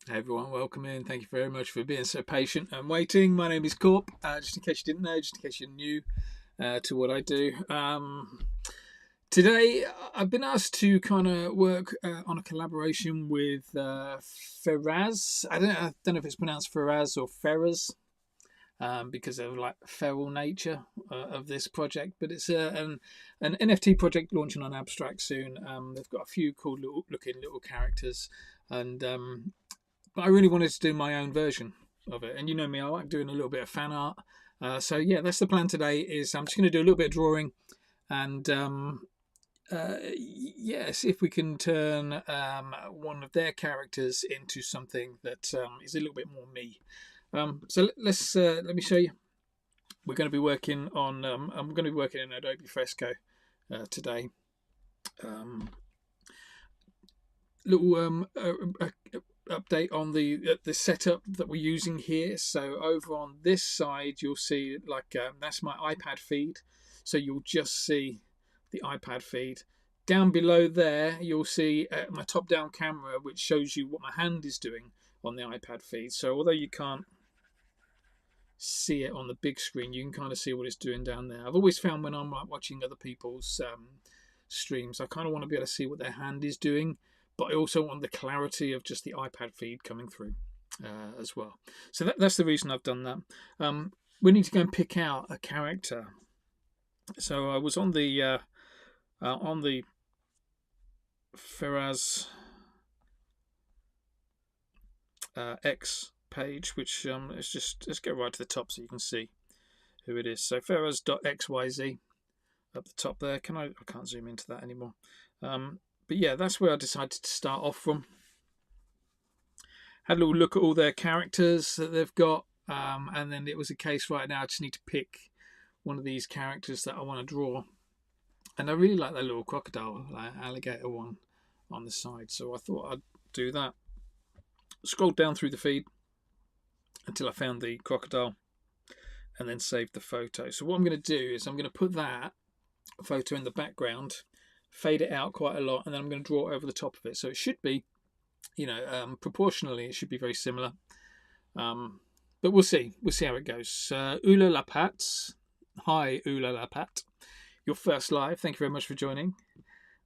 Hey everyone, welcome in. Thank you very much for being so patient and waiting. My name is Korp. Just in case you didn't know, just in case you're new to what I do. Today, I've been asked to kind of work on a collaboration with Feraz. I don't know if it's pronounced Feraz or Feraz. Because of like feral nature of this project, but it's an NFT project launching on Abstract soon. They've got a few cool looking little characters, and but I really wanted to do my own version of it. And you know me, I like doing a little bit of fan art. So yeah, that's the plan today. Is I'm just going to do a little bit of drawing, and yeah, see if we can turn one of their characters into something that is a little bit more me. So let me show you. We're going to be working on. I'm going to be working in Adobe Fresco today. Little update on the setup that we're using here. So over on this side, you'll see like that's my iPad feed. So you'll just see the iPad feed. Down below there, you'll see my top-down camera, which shows you what my hand is doing on the iPad feed. So although you can't see it on the big screen, you can kind of see what it's doing down there. I've always found when I'm like watching other people's streams, I kind of want to be able to see what their hand is doing, but I also want the clarity of just the iPad feed coming through as well. So that's the reason I've done that. We need to go and pick out a character. So I was on the Feraz X page, which let's go right to the top so you can see who it is. So Feraz.xyz up the top there. I can't zoom into that anymore. But yeah, that's where I decided to start off from. Had a little look at all their characters that they've got, and then it was a case right now I just need to pick one of these characters that I want to draw. And I really like that little crocodile, like alligator one on the side, so I thought I'd do that. Scrolled down through the feed until I found the crocodile and then saved the photo. So what I'm going to do is I'm going to put that photo in the background, fade it out quite a lot, and then I'm going to draw over the top of it. So it should be, proportionally, it should be very similar. But we'll see. We'll see how it goes. Oula La Pat. Hi, Oula La Pat. Your first live. Thank you very much for joining.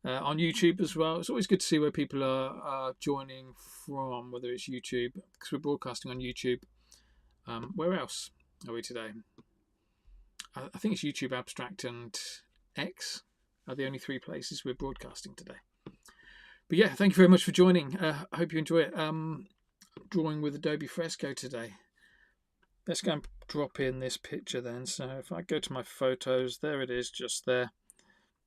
On YouTube as well. It's always good to see where people are joining from, whether it's YouTube, because we're broadcasting on YouTube. Where else are we today? I think it's YouTube, Abstract, and X are the only three places we're broadcasting today. But yeah, thank you very much for joining. I hope you enjoy it. Drawing with Adobe Fresco today. Let's go and drop in this picture then. So if I go to my photos, there it is, just there.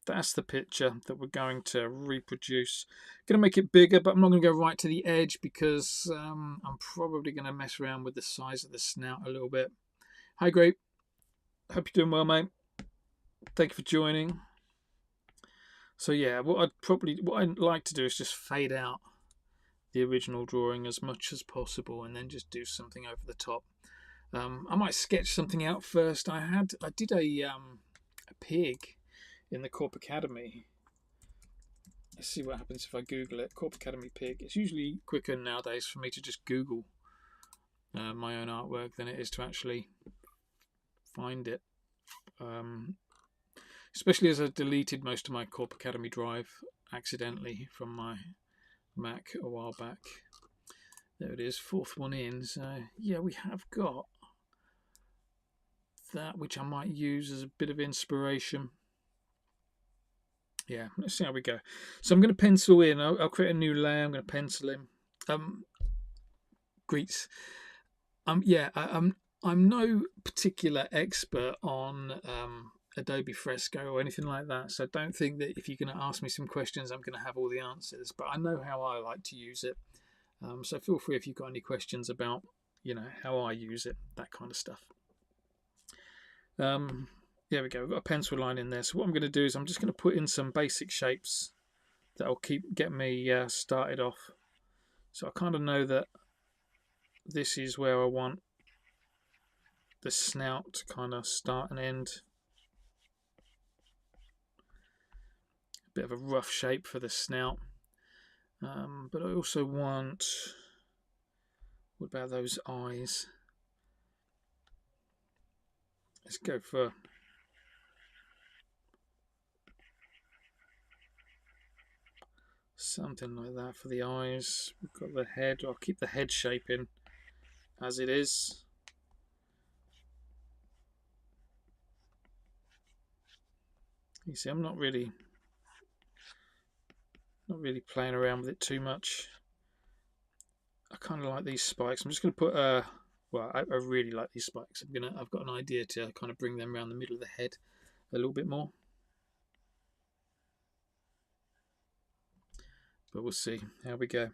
That's the picture that we're going to reproduce. Going to make it bigger, but I'm not going to go right to the edge because I'm probably going to mess around with the size of the snout a little bit. Hi, Grape. Hope you're doing well, mate. Thank you for joining. So yeah, what I'd like to do is just fade out the original drawing as much as possible, and then just do something over the top. I might sketch something out first. I did a pig in the Korp Academy. Let's see what happens if I Google it. Korp Academy pig. It's usually quicker nowadays for me to just Google my own artwork than it is to actually find it. Especially as I deleted most of my Korp Academy drive accidentally from my Mac a while back. There it is, fourth one in. So yeah, we have got that, which I might use as a bit of inspiration. Yeah, let's see how we go. So I'm going to pencil in. I'll create a new layer. I'm going to pencil in. Greets. Yeah, I'm no particular expert on Adobe Fresco or anything like that. So I don't think that if you're going to ask me some questions, I'm going to have all the answers. But I know how I like to use it. So feel free if you've got any questions about, how I use it, that kind of stuff. There we go. We've got a pencil line in there. So what I'm going to do is I'm just going to put in some basic shapes that will get me started off. So I kind of know that this is where I want the snout to kind of start and end. A bit of a rough shape for the snout. But I also want What about those eyes? Let's go for something like that for the eyes. We've got the head. I'll keep the head shape in as it is. You see, I'm not really playing around with it too much. I kind of like these spikes. I'm just going to put well, I really like these spikes. I've got an idea to kind of bring them around the middle of the head a little bit more. But we'll see how we go.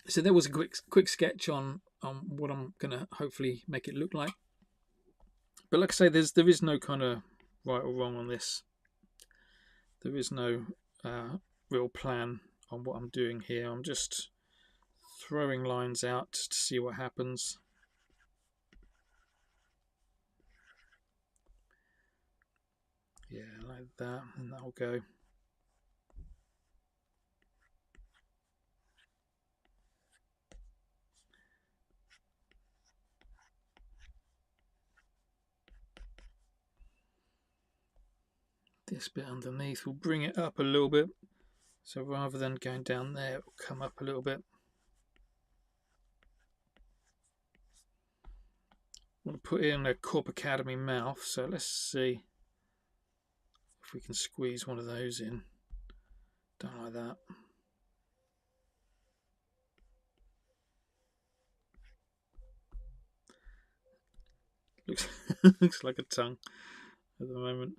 So there was a quick sketch on what I'm going to hopefully make it look like. But like I say, there is no kind of right or wrong on this. There is no real plan on what I'm doing here. I'm just throwing lines out to see what happens. Yeah, like that, and that'll go. This bit underneath will bring it up a little bit. So rather than going down there, it will come up a little bit. I want to put in a Korp Academy mouth, so let's see if we can squeeze one of those in. Don't like that. Looks like a tongue at the moment.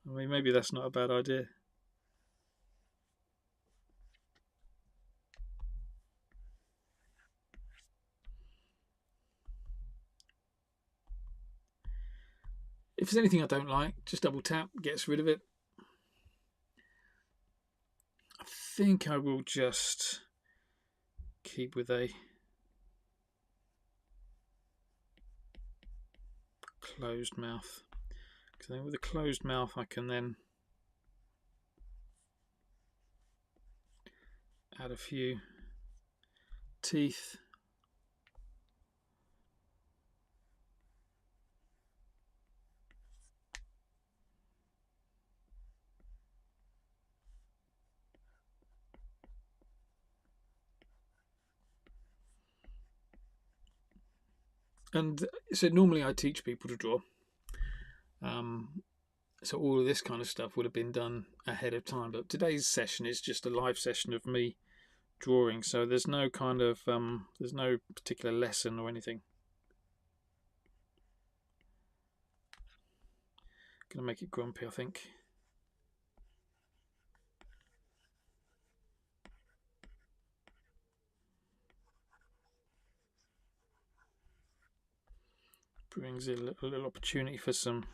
I mean, maybe that's not a bad idea. If there's anything I don't like, just double tap, gets rid of it. I think I will just keep with a closed mouth. Because then with a closed mouth I can then add a few teeth. And so normally I teach people to draw. So all of this kind of stuff would have been done ahead of time. But today's session is just a live session of me drawing. So there's no kind of, there's no particular lesson or anything. Gonna make it grumpy, I think. Brings in a little opportunity for some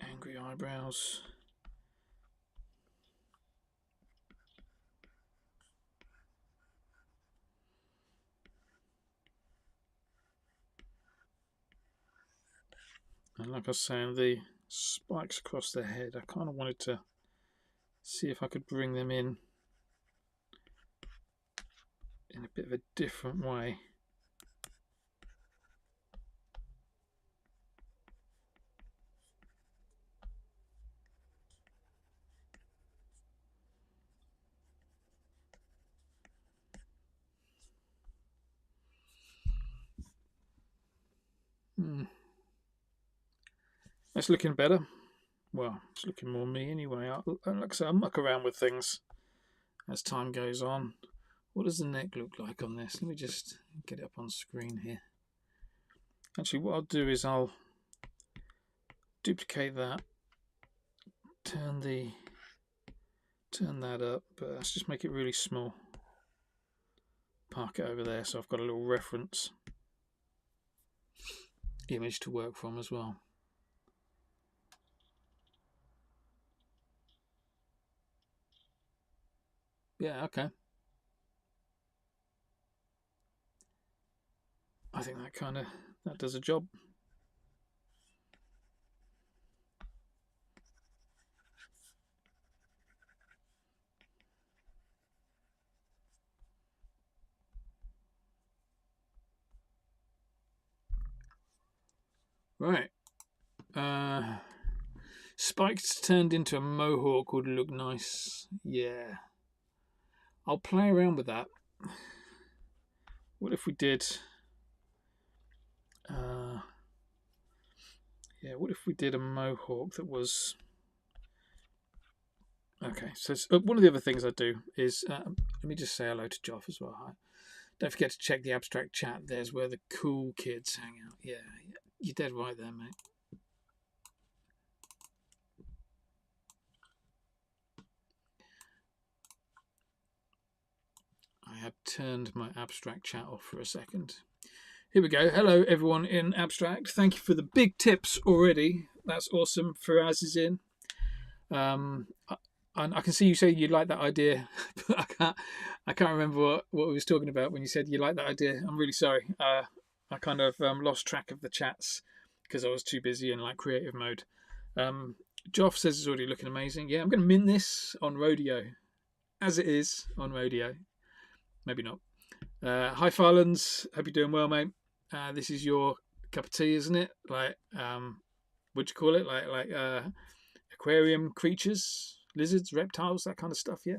angry eyebrows. And like I was saying, the spikes across the head, I kind of wanted to see if I could bring them in a bit of a different way. It's looking better. Well, it's looking more me anyway. Like I say, I muck around with things as time goes on. What does the neck look like on this? Let me just get it up on screen here. Actually, what I'll do is I'll duplicate that, turn that up, but let's just make it really small. Park it over there so I've got a little reference image to work from as well. Yeah, okay. I think that does a job. Right. Spiked turned into a mohawk would look nice. Yeah. I'll play around with that. What if we did... yeah, what if we did a mohawk that was... Okay, so one of the other things I do is... let me just say hello to Joff as well. Hi. Don't forget to check the abstract chat. There's where the cool kids hang out. Yeah, you're dead right there, mate. I had turned my abstract chat off for a second. Here we go. Hello, everyone in abstract. Thank you for the big tips already. That's awesome. Faraz is in. I can see you say you like that idea, but I can't remember what we was talking about when you said you like that idea. I'm really sorry. I kind of lost track of the chats because I was too busy in like creative mode. Joff says it's already looking amazing. Yeah, I'm going to min this on Rodeo, as it is on Rodeo. Maybe not. Hi, Farlands. Hope you're doing well, mate. This is your cup of tea, isn't it? Like, what'd you call it? Like aquarium creatures, lizards, reptiles, that kind of stuff. Yeah.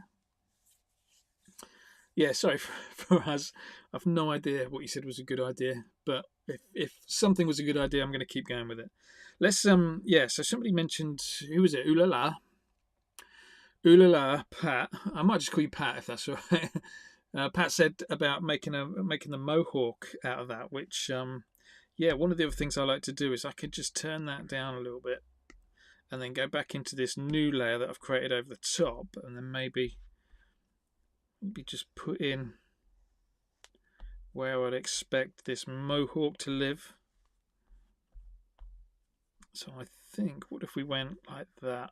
Yeah. Sorry for us. I've no idea what you said was a good idea, but if something was a good idea, I'm going to keep going with it. Let's yeah. So somebody mentioned, who was it? Ooh la la. Ooh la la, Pat. I might just call you Pat if that's all right. Pat said about making the mohawk out of that, which yeah, one of the other things I like to do is I could just turn that down a little bit and then go back into this new layer that I've created over the top, and then maybe just put in where I'd expect this mohawk to live. So I think, what if we went like that?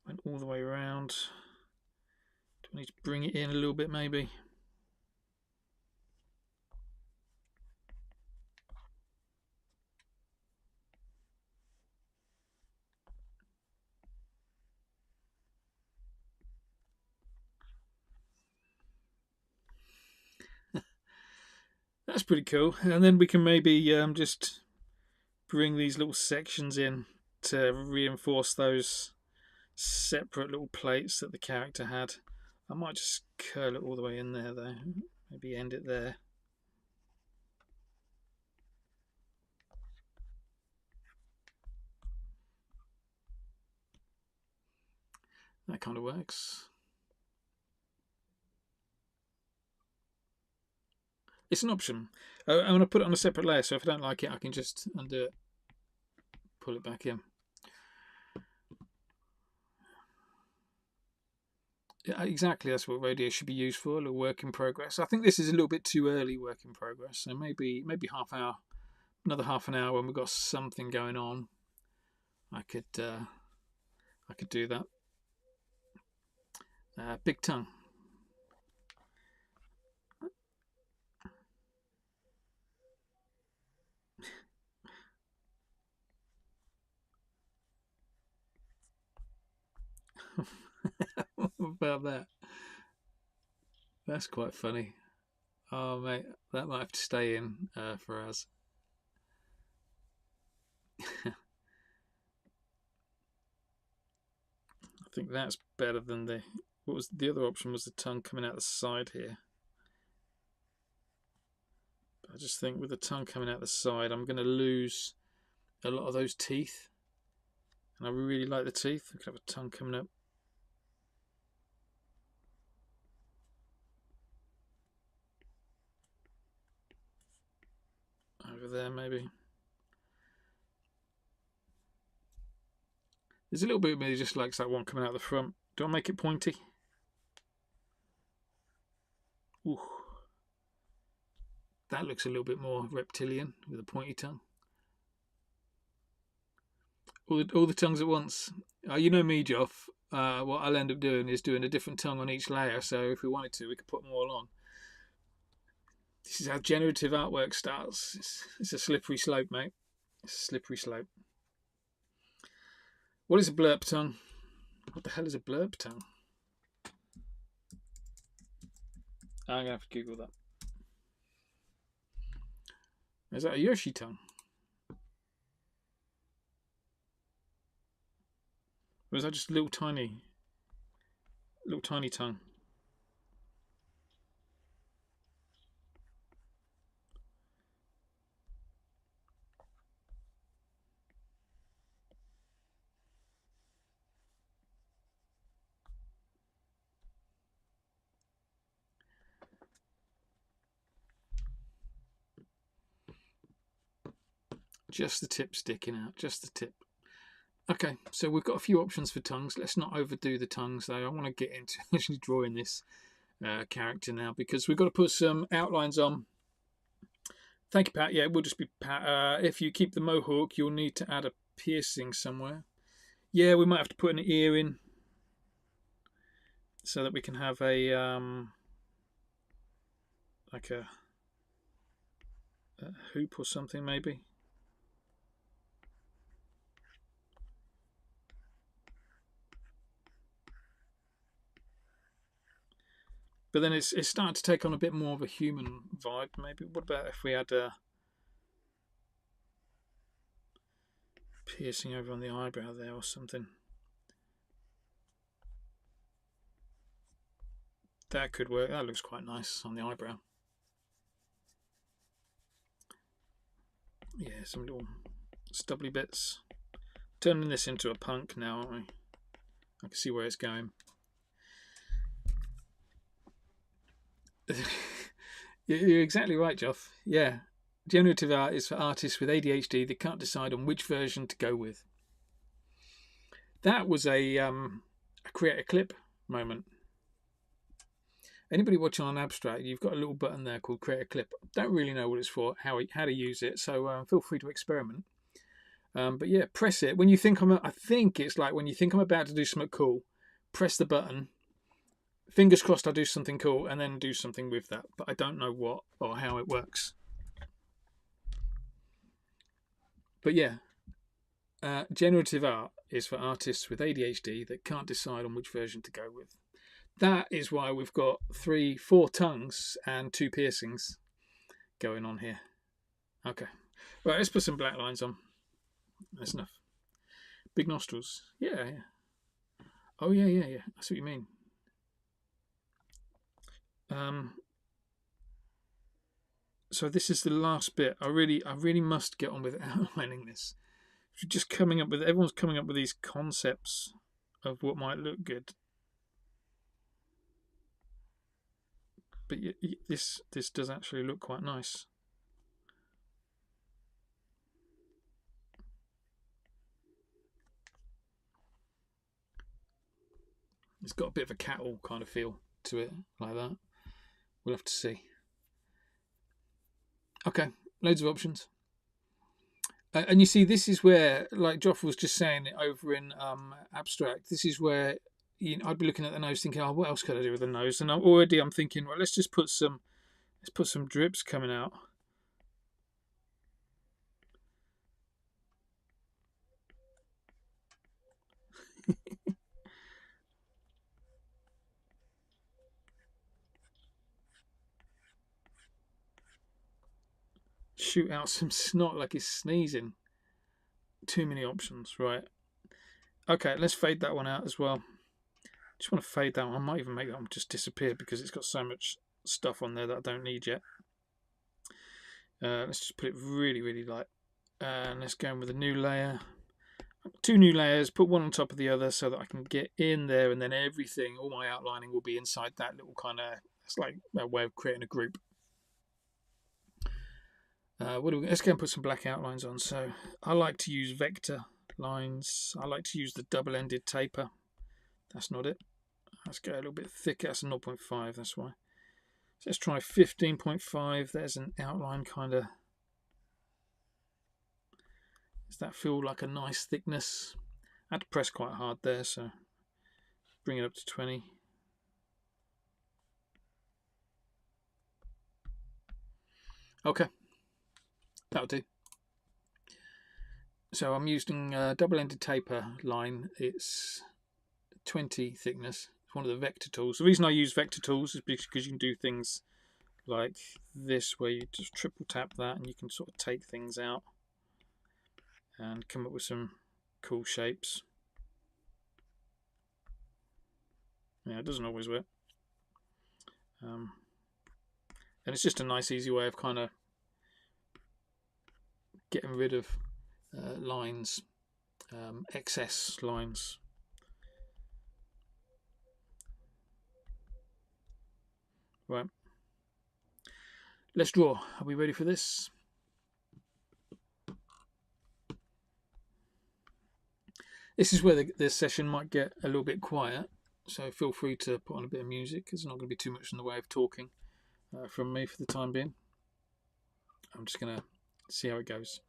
Went all the way around. Do I need to bring it in a little bit maybe? That's pretty cool. And then we can maybe just bring these little sections in to reinforce those separate little plates that the character had. I might just curl it all the way in there though. Maybe end it there. That kind of works. It's an option. I'm going to put it on a separate layer, so if I don't like it, I can just undo it, pull it back in. Yeah, exactly, that's what radio should be used for, a little work in progress. I think this is a little bit too early work in progress, so maybe half hour, another half an hour when we've got something going on, I could do that. Big tongue. What about that? That's quite funny. Oh, mate, that might have to stay in for us. I think that's better than the... What was the other option? Was the tongue coming out the side here? But I just think with the tongue coming out the side, I'm going to lose a lot of those teeth. And I really like the teeth. I could have a tongue coming up. Over there, maybe. There's a little bit of me just likes that one coming out the front. Do I make it pointy? Ooh. That looks a little bit more reptilian with a pointy tongue. All the tongues at once. You know me, Joff. What I'll end up doing is doing a different tongue on each layer. So if we wanted to, we could put them all on. This is how generative artwork starts. It's a slippery slope, mate. It's a slippery slope. What is a blurb tongue? What the hell is a blurb tongue? I'm going to have to Google that. Is that a Yoshi tongue? Or is that just a little tiny tongue? Just the tip sticking out, just the tip. Okay, so we've got a few options for tongues. Let's not overdo the tongues, though. I want to get into actually drawing this character now, because we've got to put some outlines on. Thank you, Pat. Yeah, it will just be Pat. If you keep the mohawk, you'll need to add a piercing somewhere. Yeah, we might have to put an ear in so that we can have a like a hoop or something, maybe. But then it's starting to take on a bit more of a human vibe, maybe. What about if we had a piercing over on the eyebrow there or something? That could work. That looks quite nice on the eyebrow. Yeah, some little stubbly bits. Turning this into a punk now, aren't we? I can see where it's going. You're exactly right, Joff. Yeah. Generative art is for artists with ADHD that can't decide on which version to go with. That was a create a clip moment. Anybody watching on Abstract, you've got a little button there called create a clip. Don't really know what it's for, how to use it, so feel free to experiment. But yeah, press it. When you think I think it's like when you think I'm about to do something cool, press the button. Fingers crossed I'll do something cool and then do something with that. But I don't know what or how it works. But yeah, generative art is for artists with ADHD that can't decide on which version to go with. That is why we've got 4 tongues and 2 piercings going on here. Okay. Right, let's put some black lines on. That's enough. Big nostrils. Yeah. Oh, yeah. I see what you mean. So this is the last bit. I really must get on with outlining this. Just everyone's coming up with these concepts of what might look good. But this does actually look quite nice. It's got a bit of a cattle kind of feel to it, like that. We'll have to see. Okay, loads of options. And you see, this is where, like Joff was just saying it over in Abstract, this is where I'd be looking at the nose thinking, oh, what else could I do with the nose? And I'm thinking, well, let's put some drips coming out. Shoot out some snot like he's sneezing. Too many options, right? Okay, let's fade that one out as well. Just want to fade that one. I might even make that one just disappear because it's got so much stuff on there that I don't need yet. Let's just put it really, really light. And let's go in with a new layer. 2 new layers, put one on top of the other so that I can get in there, and then everything, all my outlining will be inside that little kind of, it's like a way of creating a group. Let's go and put some black outlines on. So I like to use vector lines. I like to use the double-ended taper. That's not it. Let's go a little bit thicker. That's a 0.5, that's why. So let's try 15.5. There's an outline kind of. Does that feel like a nice thickness? I had to press quite hard there, so bring it up to 20. Okay, that'll do. So I'm using a double-ended taper line. It's 20 thickness. It's one of the vector tools. The reason I use vector tools is because you can do things like this, where you just triple tap that and you can sort of take things out and come up with some cool shapes. Yeah, it doesn't always work. And it's just a nice, easy way of kind of getting rid of lines, excess lines. Right. Let's draw. Are we ready for this? This is where the session might get a little bit quiet, so feel free to put on a bit of music. There's not going to be too much in the way of talking from me for the time being. I'm just going to see how it goes.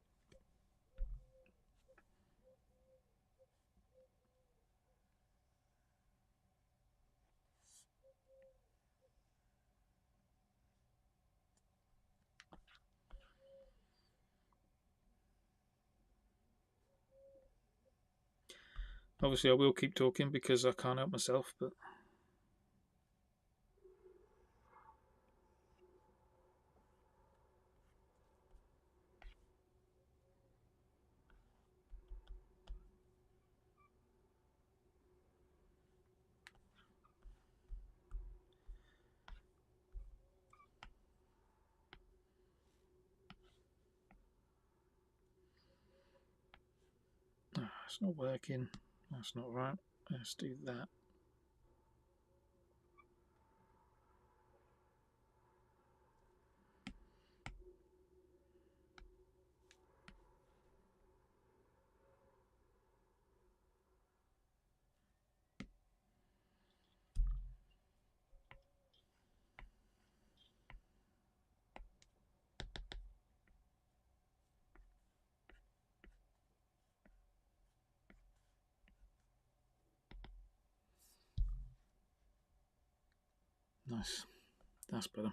Obviously I will keep talking because I can't help myself, but it's not working. That's not right. Let's do that. Nice. That's better.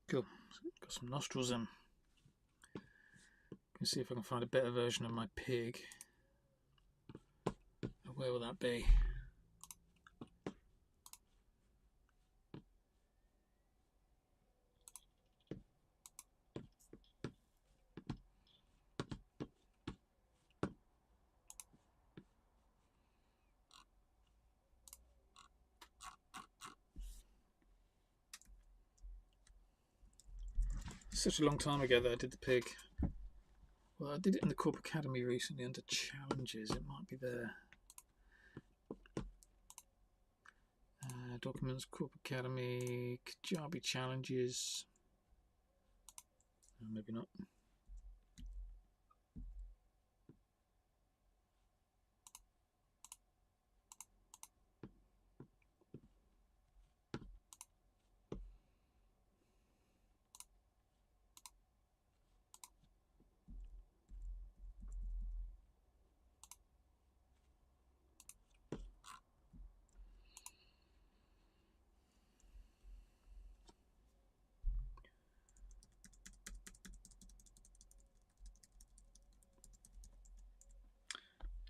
Cool. Got some nostrils in. Let's see if I can find a better version of my pig. Where will that be? Such a long time ago that I did the pig. Well, I did it in the Korp Academy recently under challenges. It might be there. Documents, Korp Academy, Kajabi challenges. Maybe not.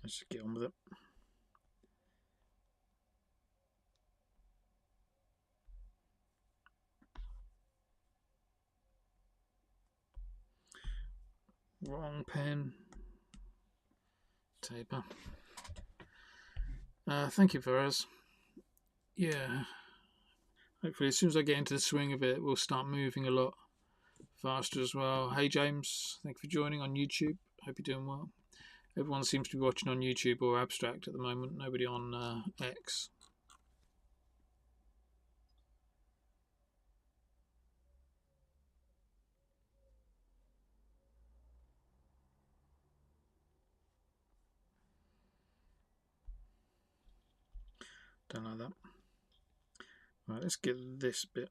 Let's just get on with it. Wrong pen. Taper. Thank you, Ferraz. Yeah. Hopefully, as soon as I get into the swing of it, we'll start moving a lot faster as well. Hey, James. Thank you for joining on YouTube. Hope you're doing well. Everyone seems to be watching on YouTube or Abstract at the moment. Nobody on X. Don't like that. Right, let's get this bit.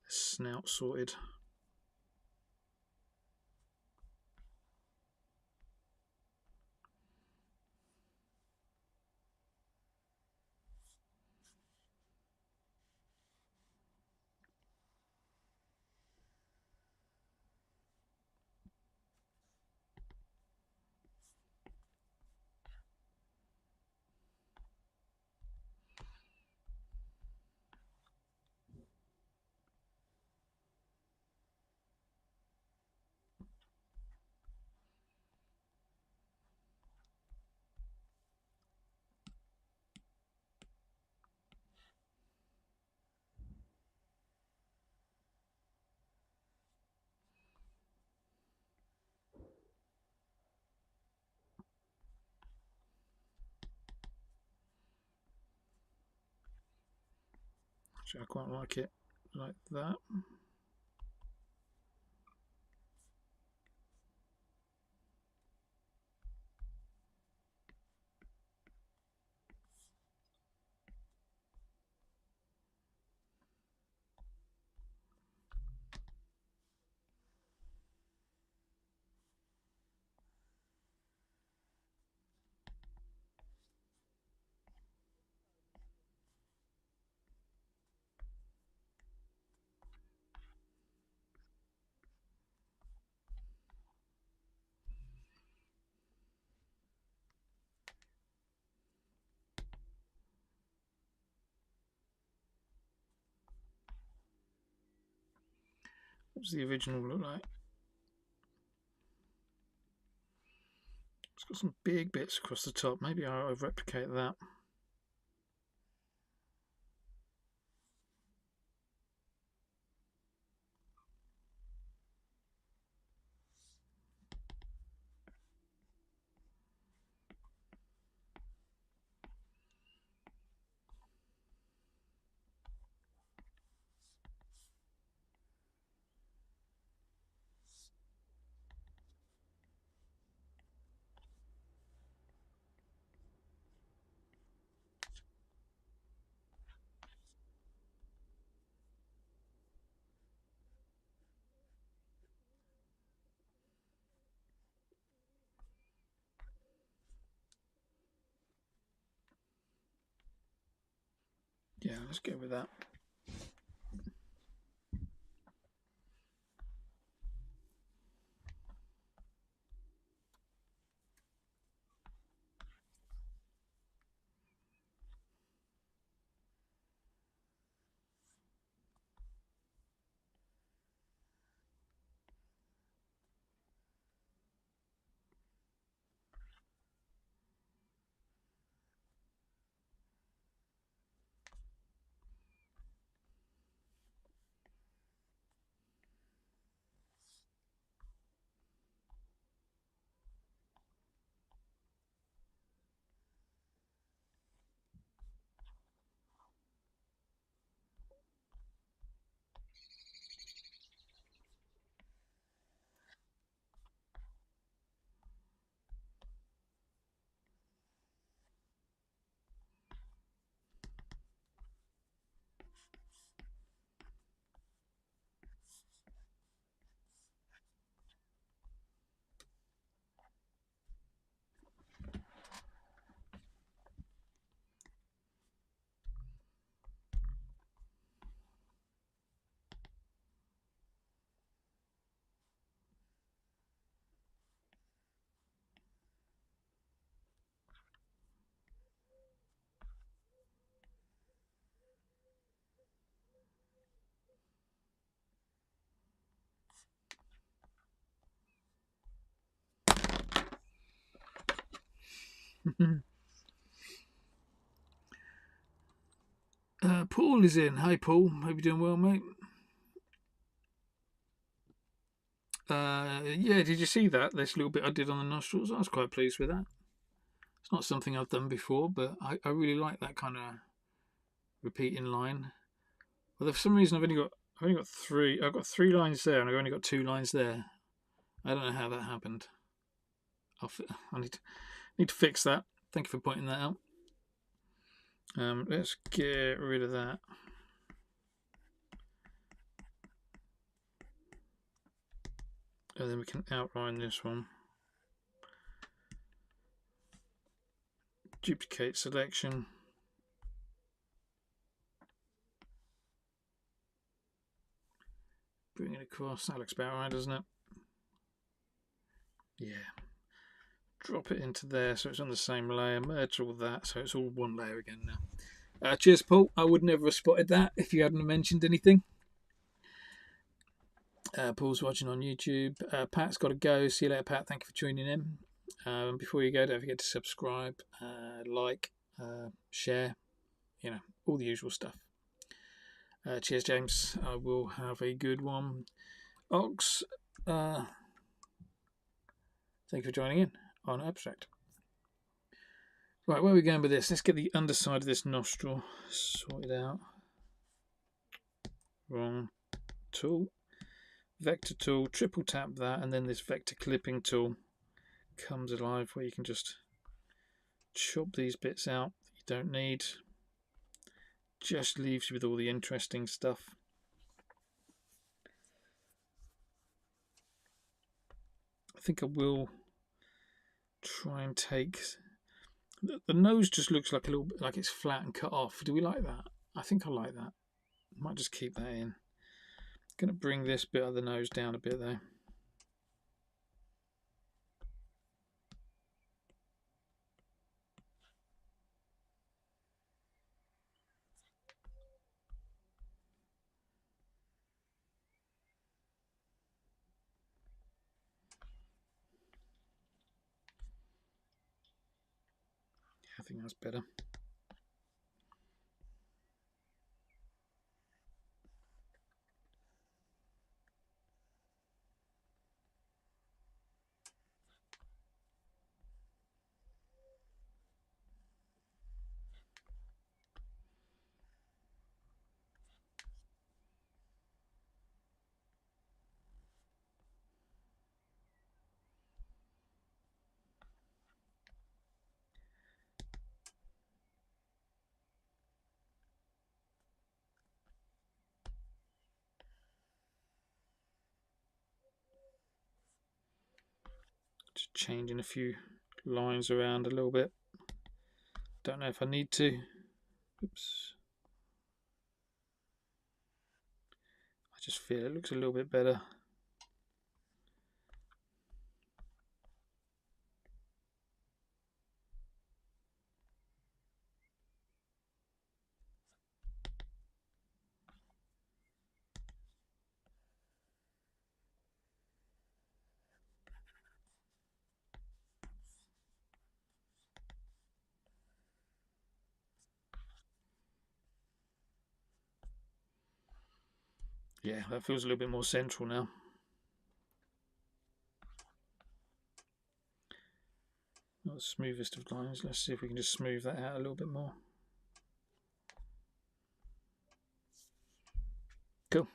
Snout sorted. Actually, I quite like it like that. What does the original look like? It's got some big bits across the top. Maybe I'll replicate that. Yeah, let's go with that. Paul is in. Hey, Paul. Hope you're doing well, mate. Yeah, did you see that? This little bit I did on the nostrils. I was quite pleased with that. It's not something I've done before, but I really like that kind of repeating line. Well, for some reason I've only got three. I've got 3 lines there, and I've only got 2 lines there. I don't know how that happened. I need to fix that. Thank you for pointing that out. Let's get rid of that. And then we can outline this one. Duplicate selection. Bring it across. That looks about right, doesn't it? Yeah. Drop it into there so it's on the same layer. Merge all that so it's all one layer again now. Cheers, Paul. I would never have spotted that if you hadn't mentioned anything. Paul's watching on YouTube. Pat's got to go. See you later, Pat. Thank you for tuning in. Before you go, don't forget to subscribe, like, share, all the usual stuff. Cheers, James. I will have a good one. Ox, thank you for joining in on Abstract. Right, where are we going with this? Let's get the underside of this nostril sorted out. Wrong tool. Vector tool, triple tap that, and then this vector clipping tool comes alive where you can just chop these bits out that you don't need. Just leaves you with all the interesting stuff. I think I will try and take the nose. Just looks like a little bit like it's flat and cut off. Do we like that? I think I like that. Might just keep that in. Going to bring this bit of the nose down a bit though. I think that's better. Just changing a few lines around a little bit. Don't know if I need to. Oops. I just feel it looks a little bit better. Yeah, that feels a little bit more central now. Not the smoothest of lines. Let's see if we can just smooth that out a little bit more. Cool.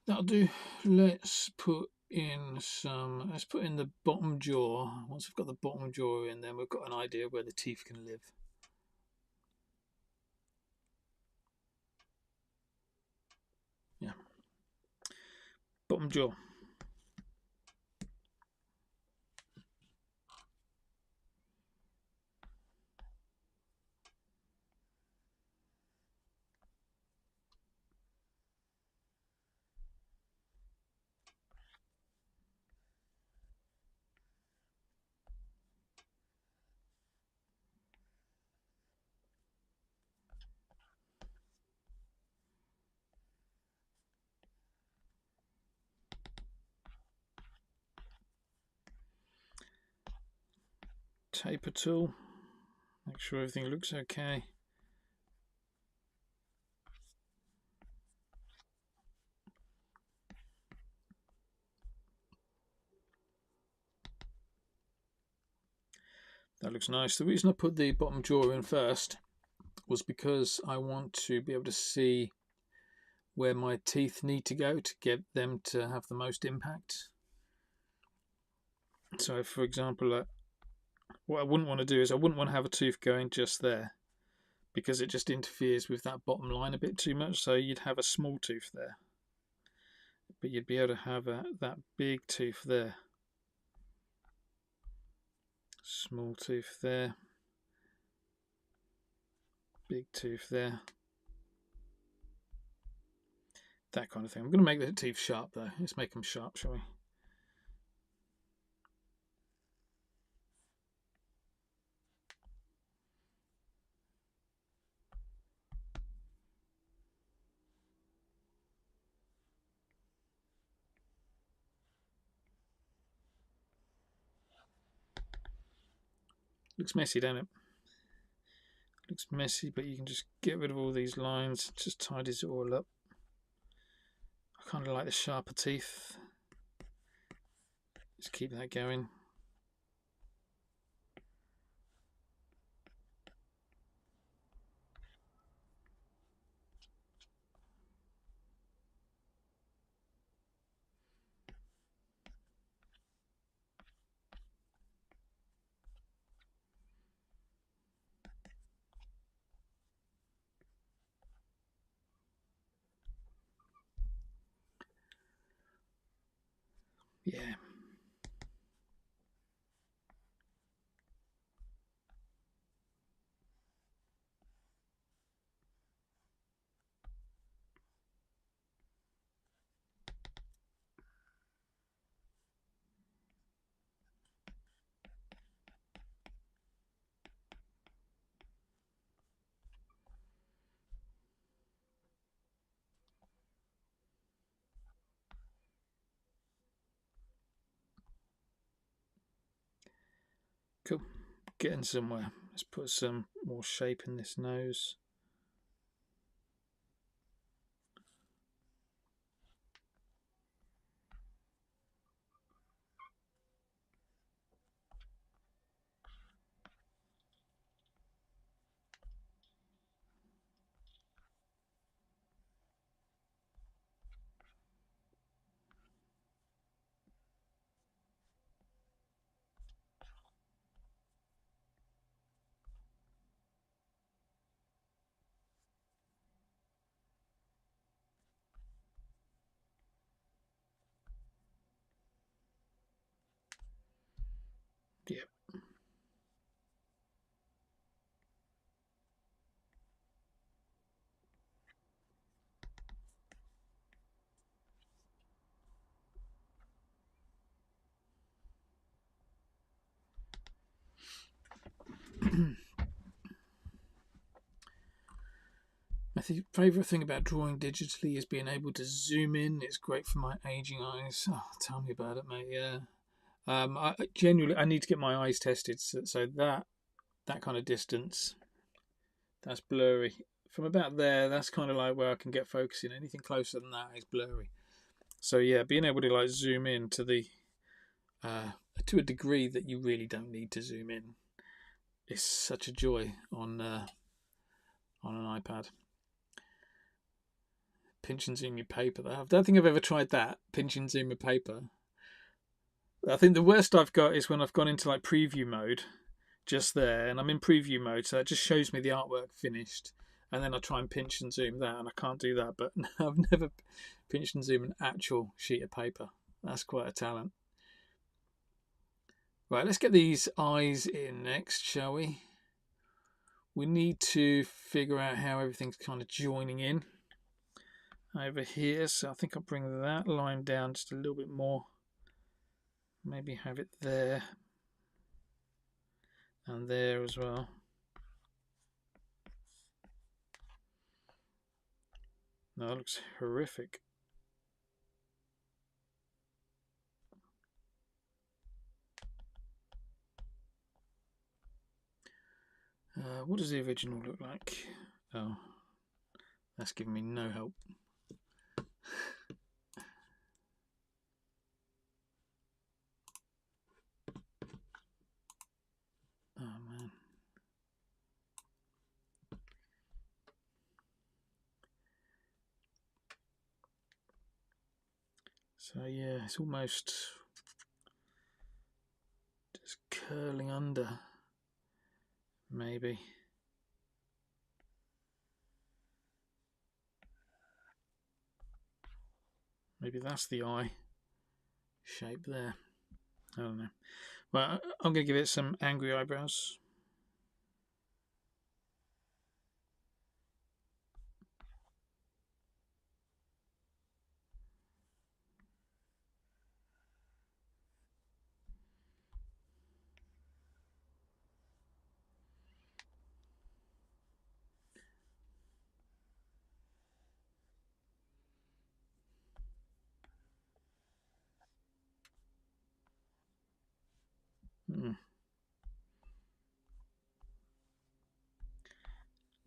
That'll do. Let's put in the bottom jaw. Once we've got the bottom jaw in, then we've got an idea where the teeth can live. Yeah. Bottom jaw. taper tool, make sure everything looks okay. That looks nice. The reason I put the bottom drawer in first was because I want to be able to see where my teeth need to go to get them to have the most impact. So for example, what I wouldn't want to do is I wouldn't want to have a tooth going just there, because it just interferes with that bottom line a bit too much. So you'd have a small tooth there, but you'd be able to have that big tooth there. Small tooth there, big tooth there, that kind of thing. I'm going to make the teeth sharp though. Let's make them sharp, shall we? Looks messy, don't it? Looks messy, but you can just get rid of all these lines. It just tidies it all up. I kind of like the sharper teeth. Just keep that going. Yeah. Cool. Getting somewhere. Let's put some more shape in this nose. Yep. My favourite thing about drawing digitally is being able to zoom in. It's great for my aging eyes. Oh, tell me about it, mate. Yeah. I genuinely, I need to get my eyes tested. So that kind of distance, that's blurry. From about there, that's kind of like where I can get focusing. Anything closer than that is blurry. So yeah, being able to like zoom in to the to a degree that you really don't need to zoom in is such a joy on an iPad. Pinch and zoom your paper. I don't think I've ever tried that. Pinch and zoom a paper. I think the worst I've got is when I've gone into like preview mode, just there, and I'm in preview mode, so that just shows me the artwork finished, and then I try and pinch and zoom that, and I can't do that. But I've never pinched and zoomed an actual sheet of paper. That's quite a talent. Right, let's get these eyes in next, shall we? We need to figure out how everything's kind of joining in over here. So I think I'll bring that line down just a little bit more. Maybe have it there and there as well. No, that looks horrific. What does the original look like? Oh, that's giving me no help. Oh man. So yeah, it's almost just curling under, maybe. Maybe that's the eye shape there. I don't know. Well, I'm going to give it some angry eyebrows.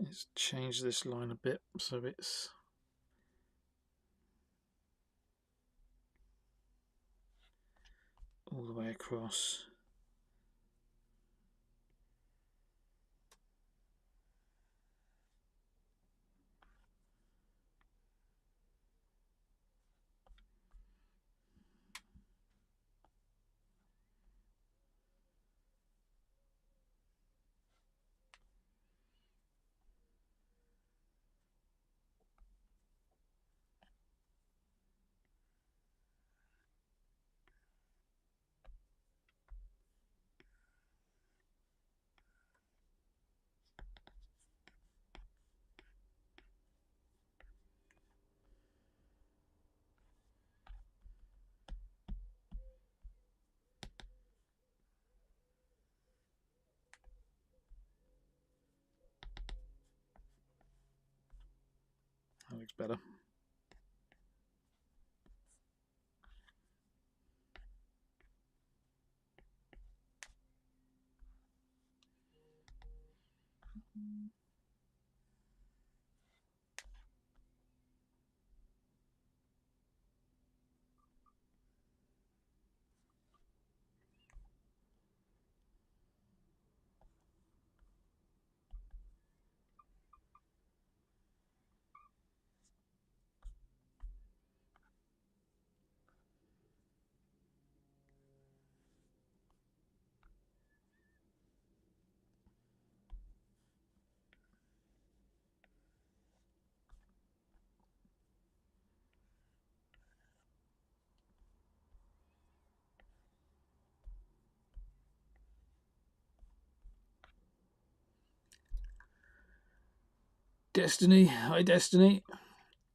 Let's change this line a bit so it's all the way across. That looks better. Destiny, hi Destiny.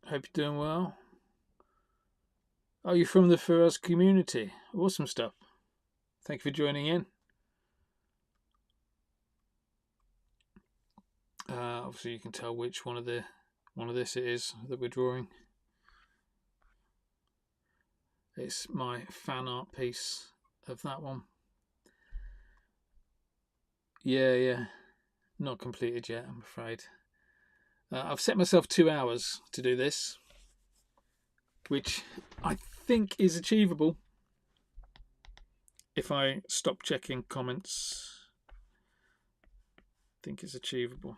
Hope you're doing well. Are you from the Furuz community? Awesome stuff. Thank you for joining in. Obviously, you can tell which one of this it is that we're drawing. It's my fan art piece of that one. Yeah, not completed yet, I'm afraid. I've set myself 2 hours to do this, which I think is achievable if I stop checking comments. I think it's achievable.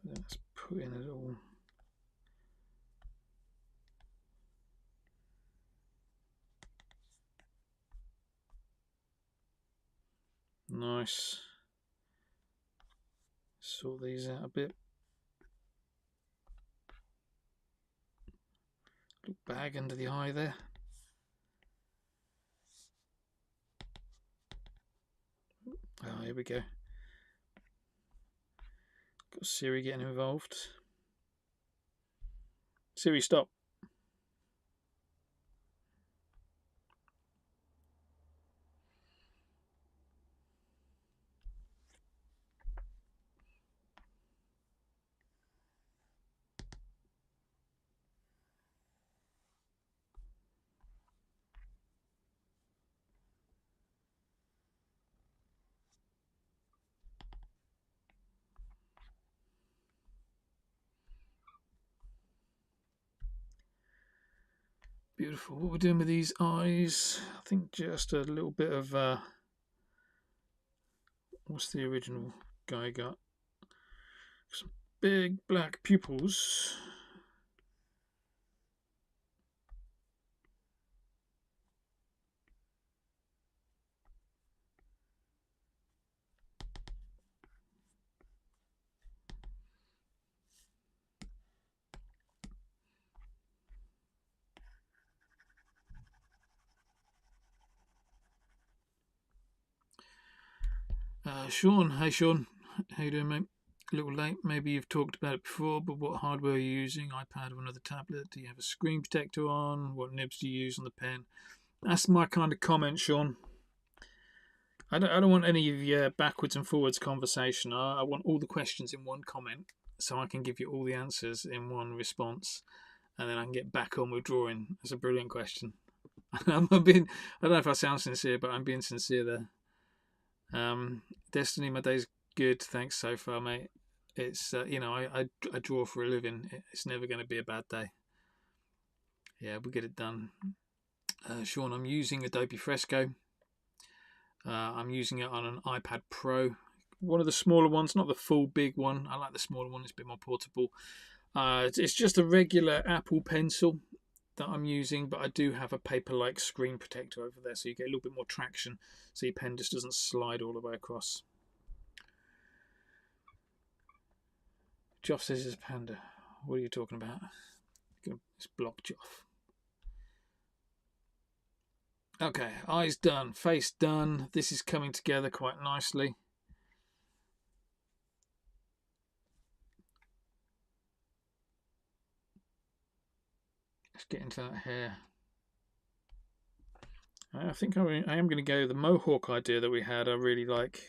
Let's put in it all. Nice. Sort these out a bit. Little bag under the eye there. Oh, here we go. Got Siri getting involved. Siri, stop. Beautiful. What we're doing with these eyes, I think just a little bit of what's the original guy got? Some big black pupils. Sean, hey Sean, how you doing, mate? A little late, maybe you've talked about it before, but what hardware are you using? iPad or another tablet? Do you have a screen protector on? What nibs do you use on the pen? That's my kind of comment, Sean. I don't want any of your backwards and forwards conversation. I want all the questions in one comment so I can give you all the answers in one response, and then I can get back on with drawing. That's a brilliant question. I don't know if I sound sincere, but I'm being sincere there. Destiny, my day's good, thanks so far, mate. It's I draw for a living. It's never going to be a bad day. Yeah, we'll get it done. Sean, I'm using Adobe Fresco. I'm using it on an iPad Pro, one of the smaller ones, not the full big one. I like the smaller one; it's a bit more portable. It's just a regular Apple Pencil that I'm using, but I do have a paper-like screen protector over there, so you get a little bit more traction, so your pen just doesn't slide all the way across. Joff says it's Panda. What are you talking about? It's block Joff. Okay, eyes done, face done. This is coming together quite nicely. Let's get into that hair. I think I am going to go the mohawk idea that we had. I really like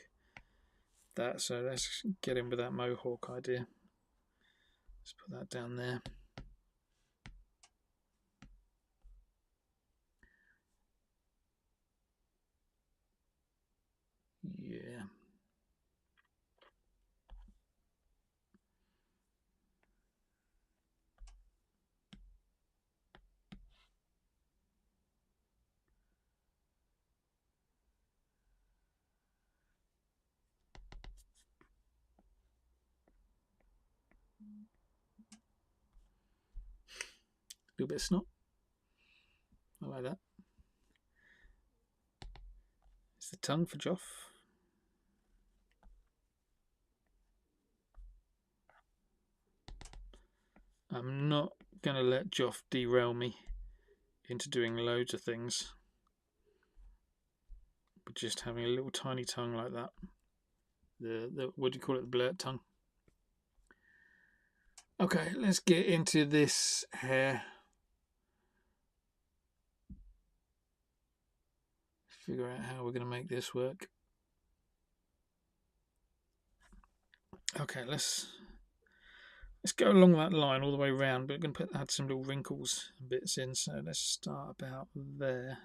that, so let's get in with that mohawk idea. Let's put that down there. Yeah. A little bit of snot. I like that. It's the tongue for Joff. I'm not going to let Joff derail me into doing loads of things, but just having a little tiny tongue like that. The what do you call it? The blurt tongue. Okay, let's get into this hair. Figure out how we're going to make this work. Okay, let's go along that line all the way around, but we're going to add some little wrinkles and bits in, so let's start about there.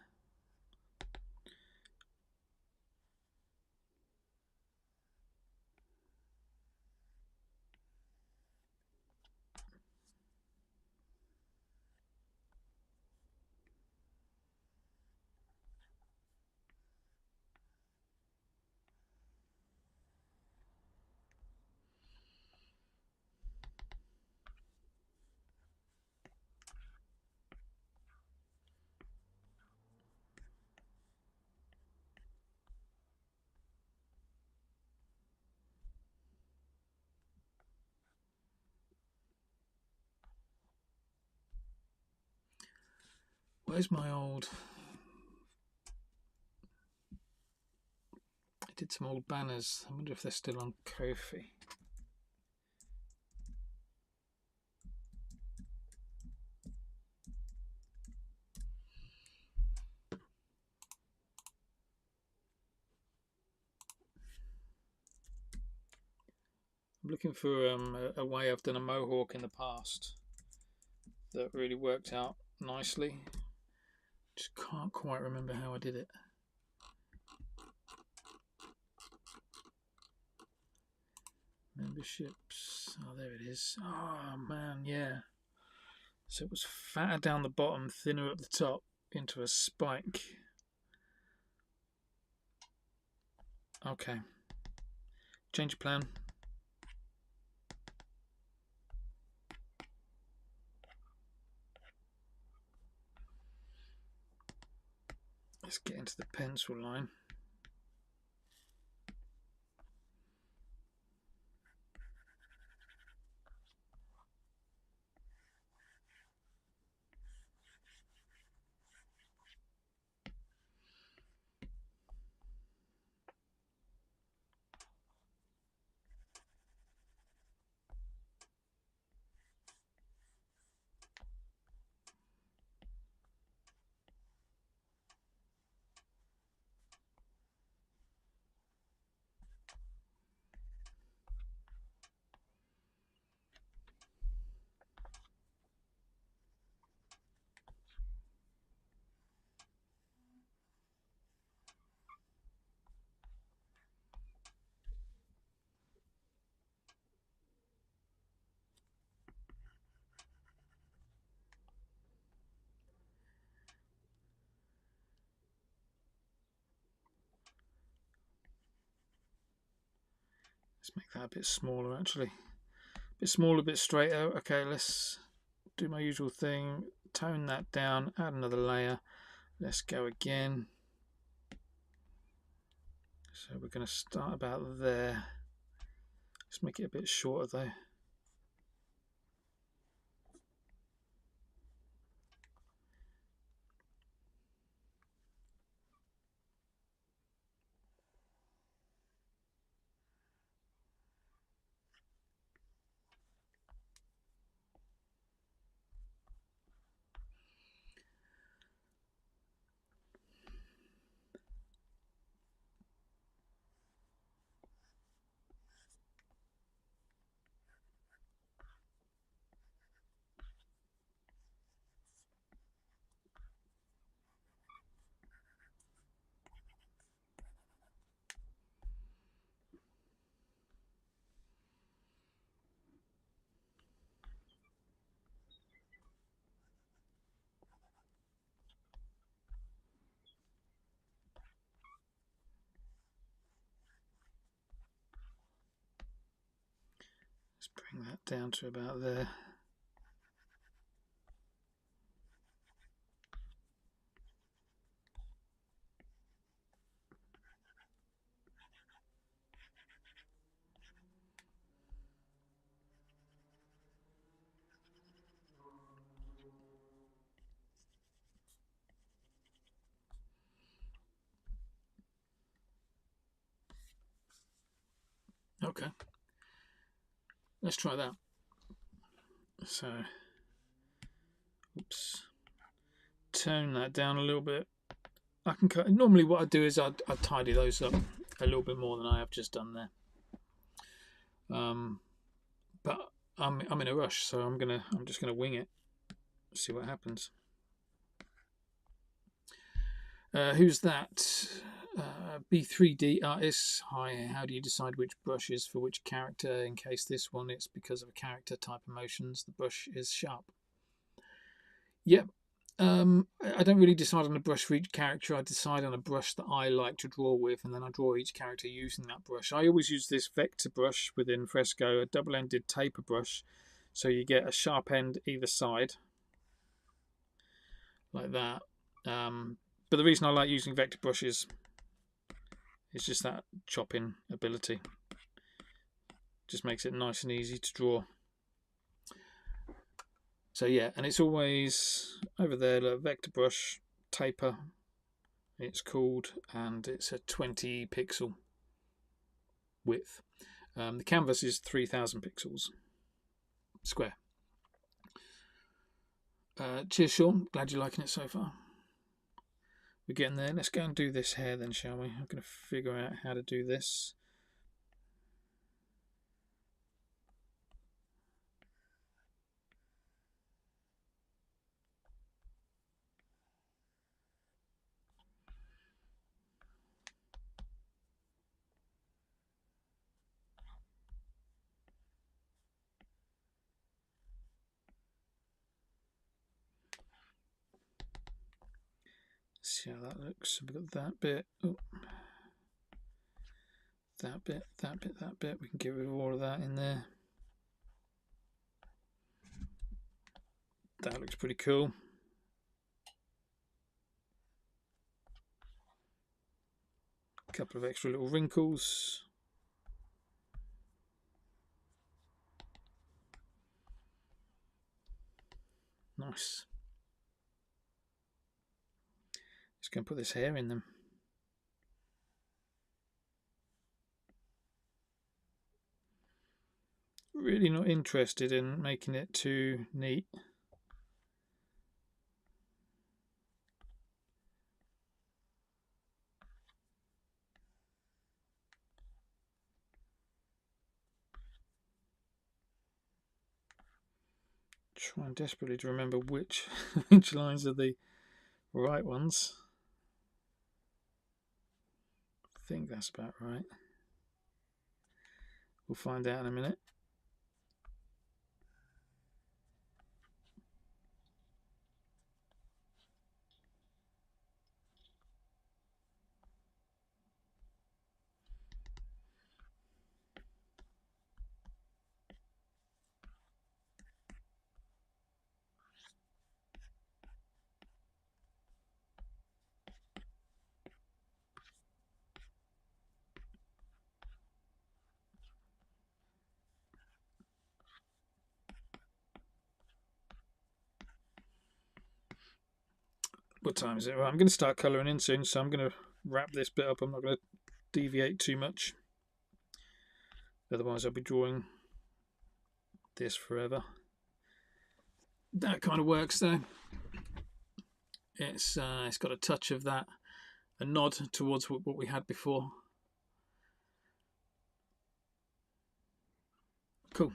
Where's my old... I did some old banners. I wonder if they're still on Ko-fi. I'm looking for a way I've done a mohawk in the past that really worked out nicely. Just can't quite remember how I did it. Memberships. Oh, there it is. Oh man, yeah. So it was fatter down the bottom, thinner at the top, into a spike. Okay. Change of plan. Let's get into the pencil line. Let's make that a bit smaller actually. A bit smaller, a bit straighter. Okay, let's do my usual thing. Tone that down, add another layer. Let's go again. So we're going to start about there. Let's make it a bit shorter though. Let's bring that down to about there. Okay, let's try that. So, oops, tone that down a little bit. I can cut. Normally, what I do is I tidy those up a little bit more than I have just done there. But I'm in a rush, so I'm just gonna wing it. See what happens. Who's that? B3D artist. Hi, how do you decide which brush is for which character? In case this one, it's because of a character type emotions. The brush is sharp. Yep. I don't really decide on a brush for each character. I decide on a brush that I like to draw with, and then I draw each character using that brush. I always use this vector brush within Fresco, a double-ended taper brush, so you get a sharp end either side, like that. But the reason I like using vector brushes is just that chopping ability. Just makes it nice and easy to draw. So yeah, and it's always over there, the vector brush taper it's called, and it's a 20 pixel width. The canvas is 3000 pixels square. Cheers, Sean. Glad you're liking it so far. We're getting there. Let's go and do this hair then, shall we? I'm going to figure out how to do this. See how that looks. We've got that bit. Oh. That bit, that bit, that bit. We can get rid of all of that in there. That looks pretty cool. A couple of extra little wrinkles. Nice. Just going to put this hair in them. Really not interested in making it too neat. Trying desperately to remember which lines are the right ones. I think that's about right. We'll find out in a minute. What time is it? Well, I'm going to start colouring in soon, so I'm going to wrap this bit up. I'm not going to deviate too much. Otherwise I'll be drawing this forever. That kind of works though. It's got a touch of that, a nod towards what we had before. Cool.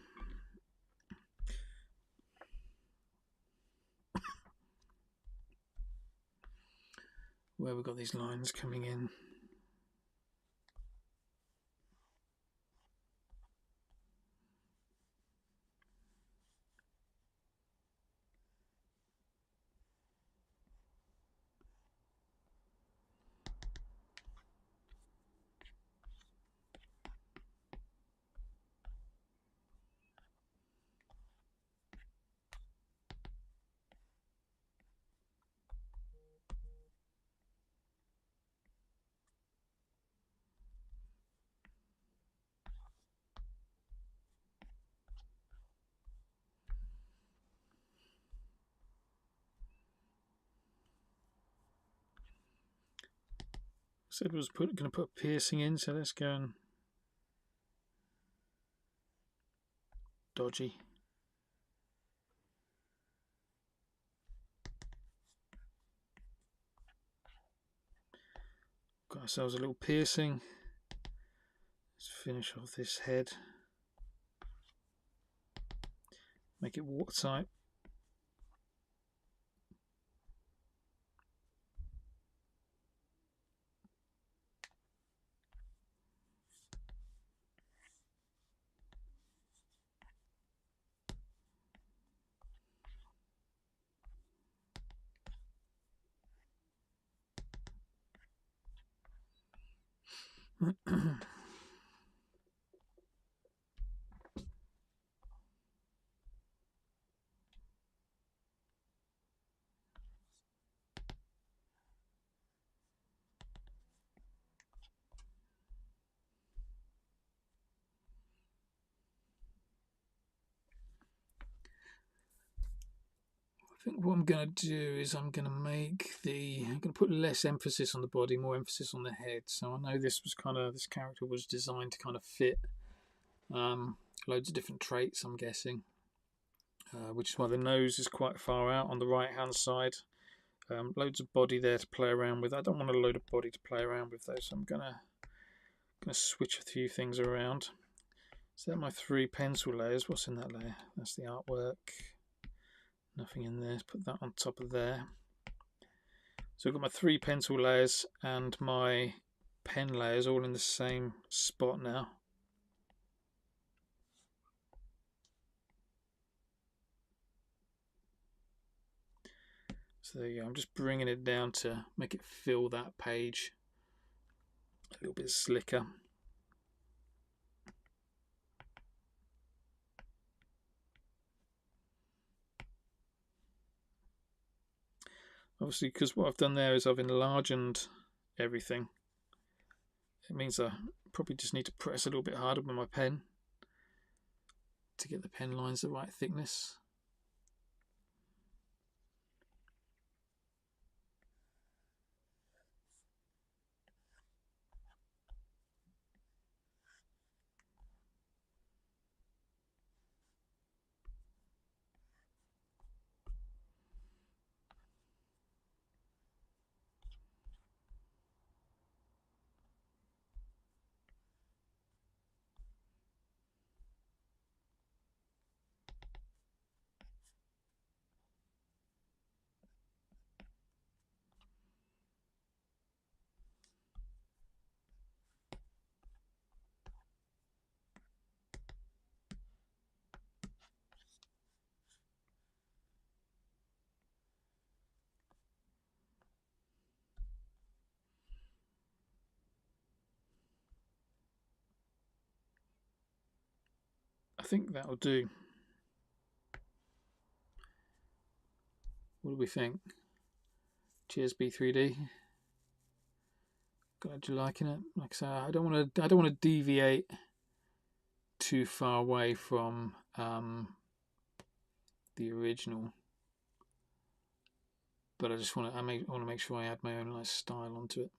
Where we've got these lines coming in. Said was going to put a piercing in, so let's go and dodgy. Got ourselves a little piercing. Let's finish off this head. Make it watertight. I think what I'm going to do is I'm going to put less emphasis on the body, more emphasis on the head. So I know this character was designed to kind of fit loads of different traits, I'm guessing, which is why the nose is quite far out on the right hand side. Loads of body there to play around with. I don't want a load of body to play around with though, so I'm gonna switch a few things around. So that's my 3 pencil layers. What's in that layer? That's the artwork. Nothing in there. Put that on top of there. So I've got my 3 pencil layers and my pen layers all in the same spot now. So So there you go. I'm just bringing it down to make it fill that page a little bit slicker. Obviously, because what I've done there is I've enlarged everything. It means I probably just need to press a little bit harder with my pen to get the pen lines the right thickness. I think that'll do. What do we think? Cheers, B3D. Glad you're liking it. Like I say, I don't want to deviate too far away from the original, but I just want to make sure I add my own nice style onto it.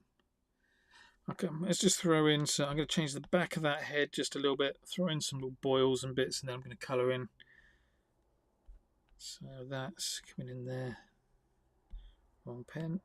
Okay, let's just throw in. So I'm going to change the back of that head just a little bit. Throw in some little boils and bits, and then I'm going to colour in. So that's coming in there. Wrong pen.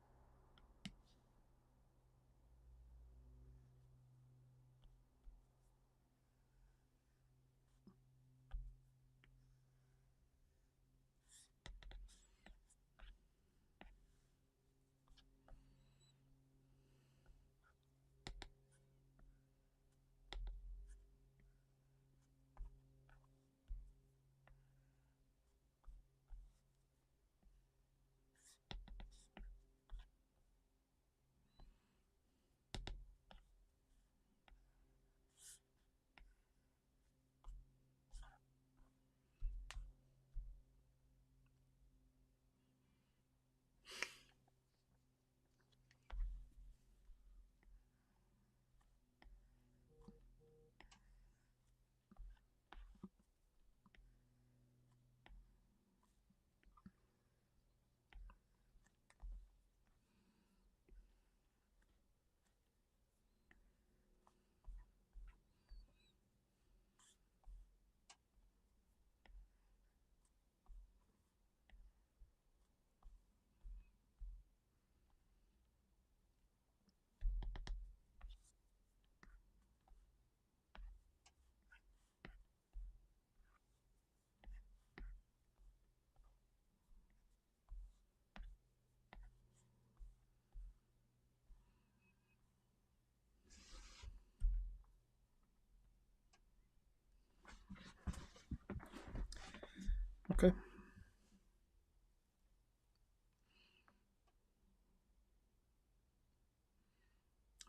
Okay.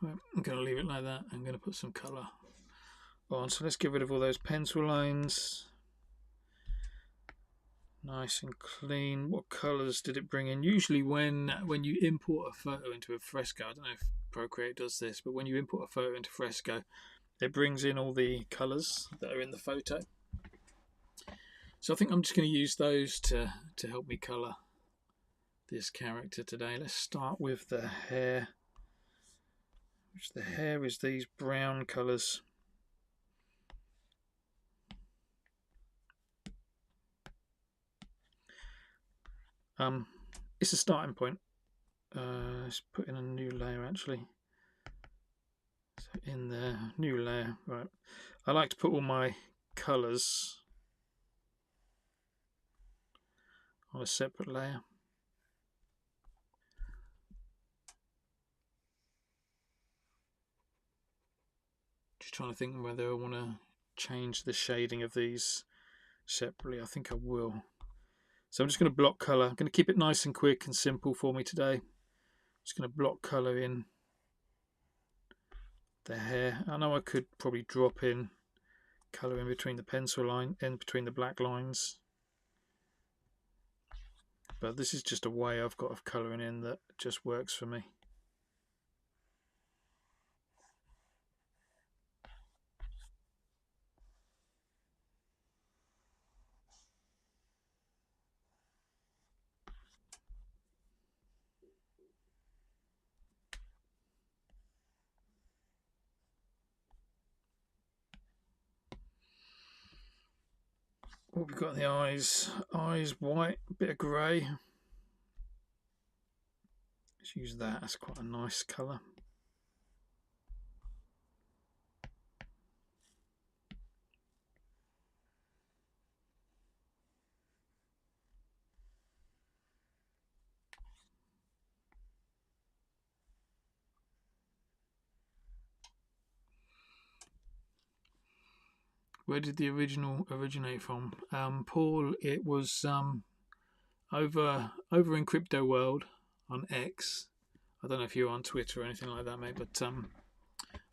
Right, I'm going to leave it like that. I'm going to put some colour on. So let's get rid of all those pencil lines. Nice and clean. What colours did it bring in? Usually when you import a photo into a fresco, I don't know if Procreate does this, but when you import a photo into Fresco, it brings in all the colours that are in the photo. So I think I'm just going to use those to help me colour this character today. Let's start with the hair. Which the hair is these brown colours. It's a starting point. Let's put in a new layer actually. So in there, new layer. Right. I like to put all my colours on a separate layer. Just trying to think whether I want to change the shading of these separately. I think I will. So I'm just going to block colour. I'm going to keep it nice and quick and simple for me today. Just going to block colour in the hair. I know I could probably drop in colour in between the pencil line, in between the black lines, but this is just a way I've got of colouring in that just works for me. What we've got in the eyes, white, a bit of grey. Let's use that, that's quite a nice colour. Where did the original originate from? Paul, it was over in Crypto World on X. I don't know if you're on Twitter or anything like that, mate, but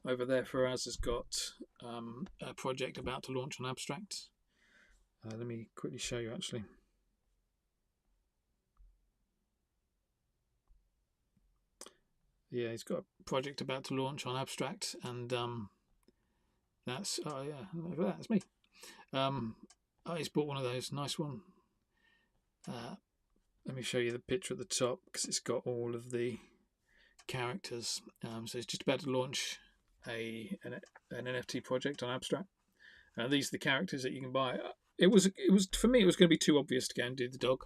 over there, Faraz has got a project about to launch on Abstract. Let me quickly show you, actually. Yeah, he's got a project about to launch on Abstract, and that's, oh yeah, that's me. He's bought one of those, nice one. Let me show you the picture at the top, because it's got all of the characters. So it's just about to launch an NFT project on Abstract. These are the characters that you can buy. It was for me, it was going to be too obvious to go and do the dog,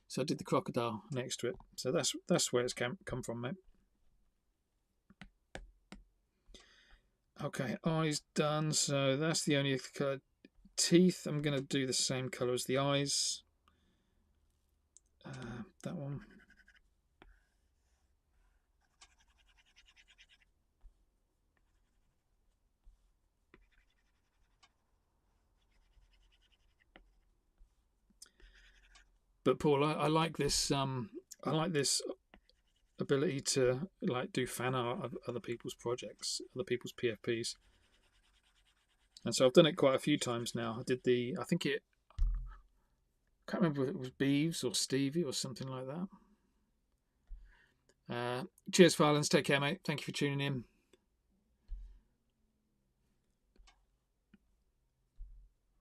so I did the crocodile next to it. So that's where it's come from, mate. Okay, eyes done. So that's the only colour. Teeth, I'm going to do the same colour as the eyes. That one. But Paul, I like this. I like this ability to like do fan art of other people's projects, other people's PFPs. And so I've done it quite a few times now. I did I can't remember if it was Beastz or Stevie or something like that. Cheers, Farlands. Take care, mate. Thank you for tuning in.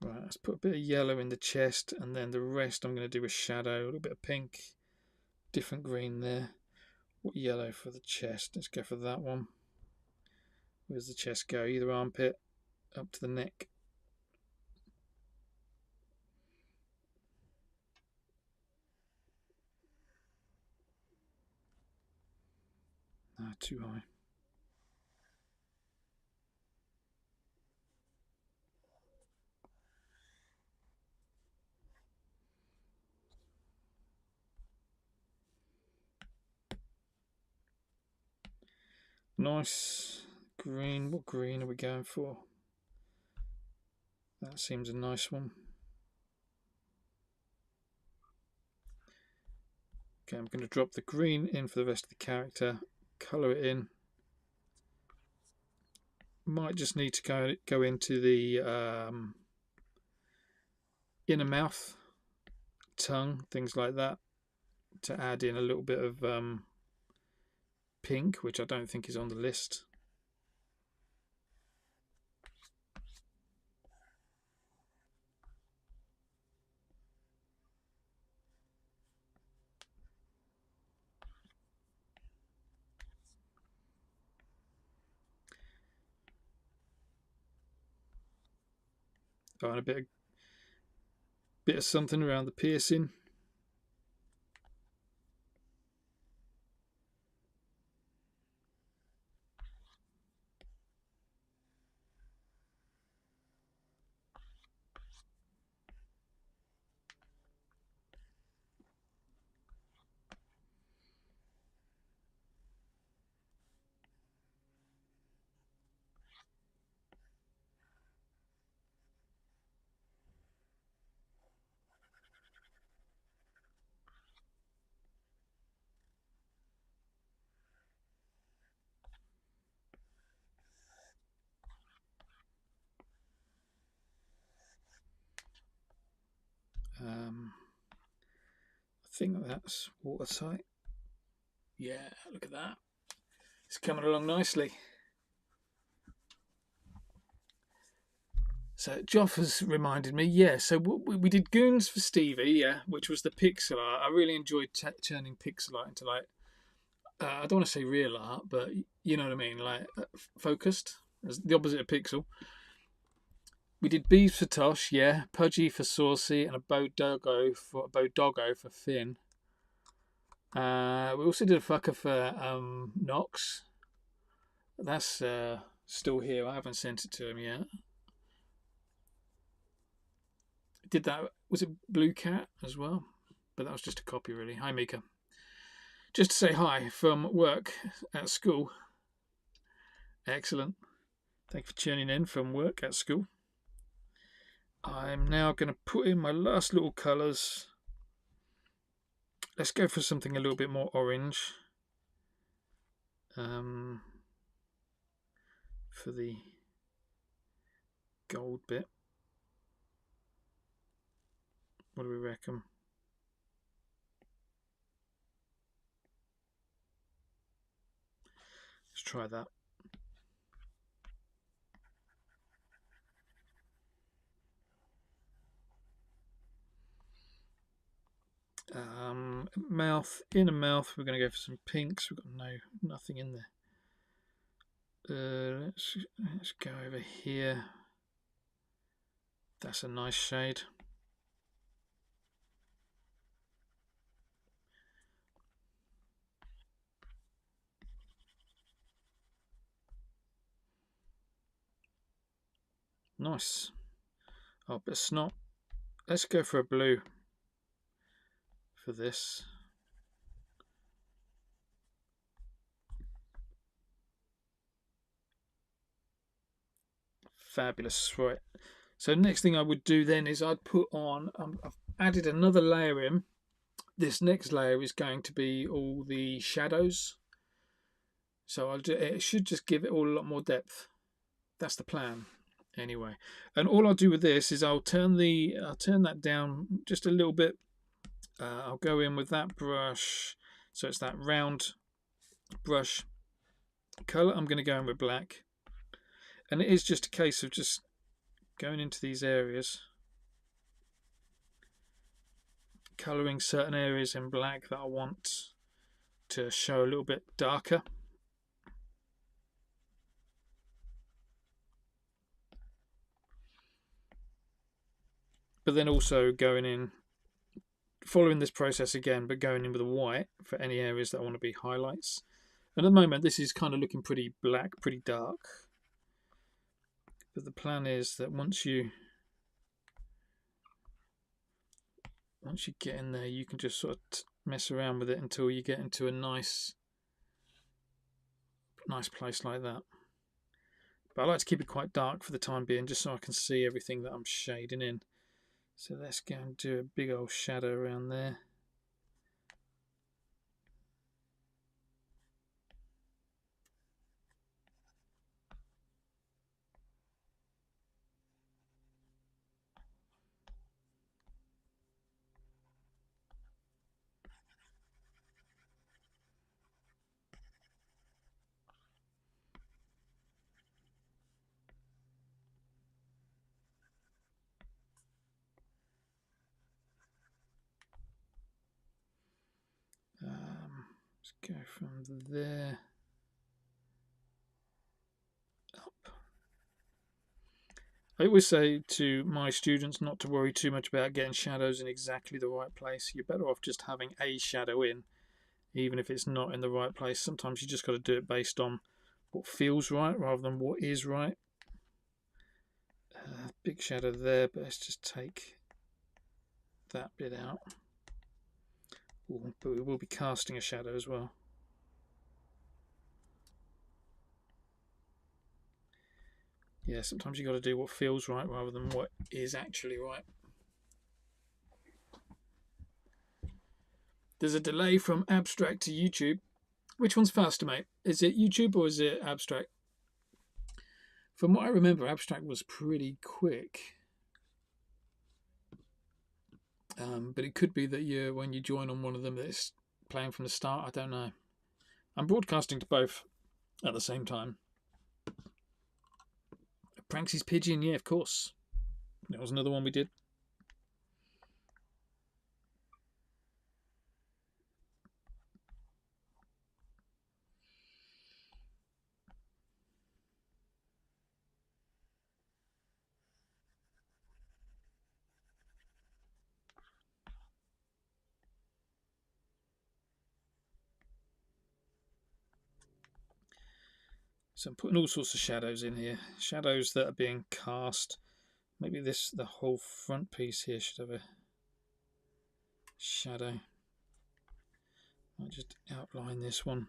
Right, let's put a bit of yellow in the chest, and then the rest I'm going to do a shadow, a little bit of pink, different green there. What yellow for the chest? Let's go for that one. Where's the chest go? Either armpit, up to the neck. Ah, too high. Nice green. What green are we going for? That seems a nice one. Okay, I'm going to drop the green in for the rest of the character, colour it in. Might just need to go into the inner mouth, tongue, things like that, to add in a little bit of pink, which I don't think is on the list. Oh, and a bit of something around the piercing. think that's watertight. Yeah, look at that. It's coming along nicely. So Joff has reminded me, yeah. So we did Goons for Stevie, yeah, which was the pixel art. I really enjoyed turning pixel art into like, I don't want to say real art, but you know what I mean, like focused, as the opposite of pixel. We did Beastz for Tosh, yeah, Pudgy for Saucy, and a Bodoggo for Finn. We also did a fucker for Nox. That's still here. I haven't sent it to him yet. Did that, was it Blue Cat as well? But that was just a copy, really. Hi, Mika. Just to say hi from work at school. Excellent. Thank you for tuning in from work at school. I'm now going to put in my last little colours. Let's go for something a little bit more orange. For the gold bit. What do we reckon? Let's try that. Mouth, inner mouth, we're going to go for some pinks. We've got nothing in there. Let's go over here. That's a nice shade. Nice. Oh, but it's not. Let's go for a blue for this. Fabulous. Right. So next thing I would do then is I'd put on, I've added another layer in. This next layer is going to be all the shadows. So it should just give it all a lot more depth. That's the plan. Anyway, and all I'll do with this is I'll turn that down just a little bit. I'll go in with that brush, so it's that round brush color. I'm going to go in with black, and it is just a case of just going into these areas, coloring certain areas in black that I want to show a little bit darker. But then also going in, following this process again, but going in with a white for any areas that I want to be highlights. And at the moment, this is kind of looking pretty black, pretty dark. But the plan is that once you get in there, you can just sort of mess around with it until you get into a nice place like that. But I like to keep it quite dark for the time being, just so I can see everything that I'm shading in. So let's go and do a big old shadow around there. Let's go from there up. I always say to my students not to worry too much about getting shadows in exactly the right place. You're better off just having a shadow in, even if it's not in the right place. Sometimes you just got to do it based on what feels right rather than what is right. Big shadow there, but let's just take that bit out. Ooh, but we will be casting a shadow as well. Yeah, sometimes you got to do what feels right rather than what is actually right. There's a delay from abstract to YouTube. Which one's faster, mate? Is it YouTube or is it abstract? From what I remember, abstract was pretty quick. But it could be that when you join on one of them, that it's playing from the start. I don't know. I'm broadcasting to both at the same time. Pranksy's Pigeon, yeah, of course. That was another one we did. So I'm putting all sorts of shadows in here. Shadows that are being cast. Maybe the whole front piece here should have a shadow. I'll just outline this one.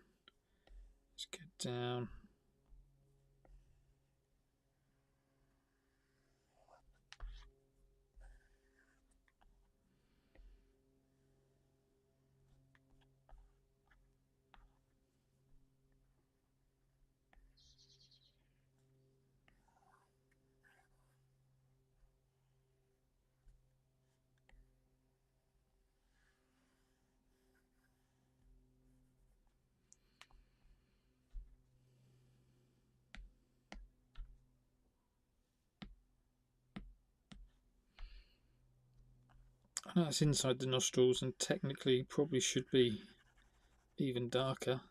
Let's get down. I know it's inside the nostrils and technically probably should be even darker.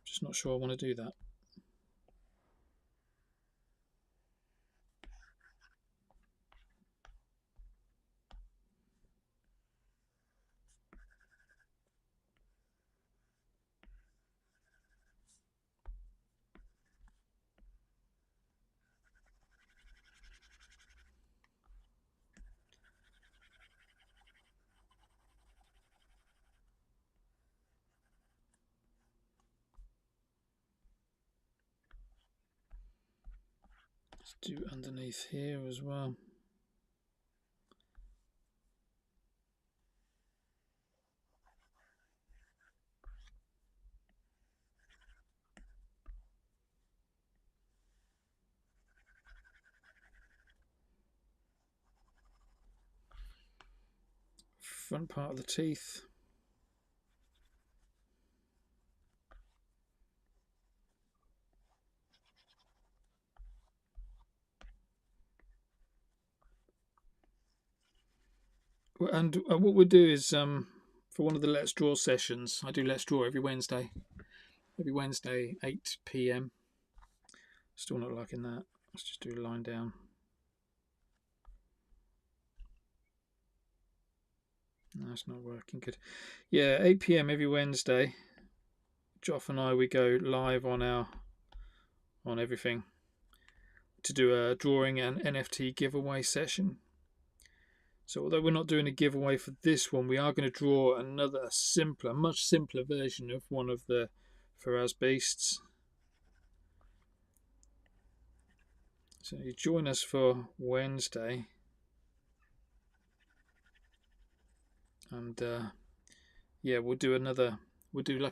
Just not sure I want to do that. Let's do underneath here as well. Front part of the teeth. And what we'll do is for one of the Let's Draw sessions, I do Let's Draw every Wednesday. Every Wednesday, 8 p.m. Still not liking that. Let's just do a line down. No, it's not working good. Yeah, 8 p.m. every Wednesday. Joff and I, we go live on everything to do a drawing and NFT giveaway session. So although we're not doing a giveaway for this one, we are going to draw another much simpler version of one of the Faraz Beastz. So you join us for Wednesday, and yeah, we'll do like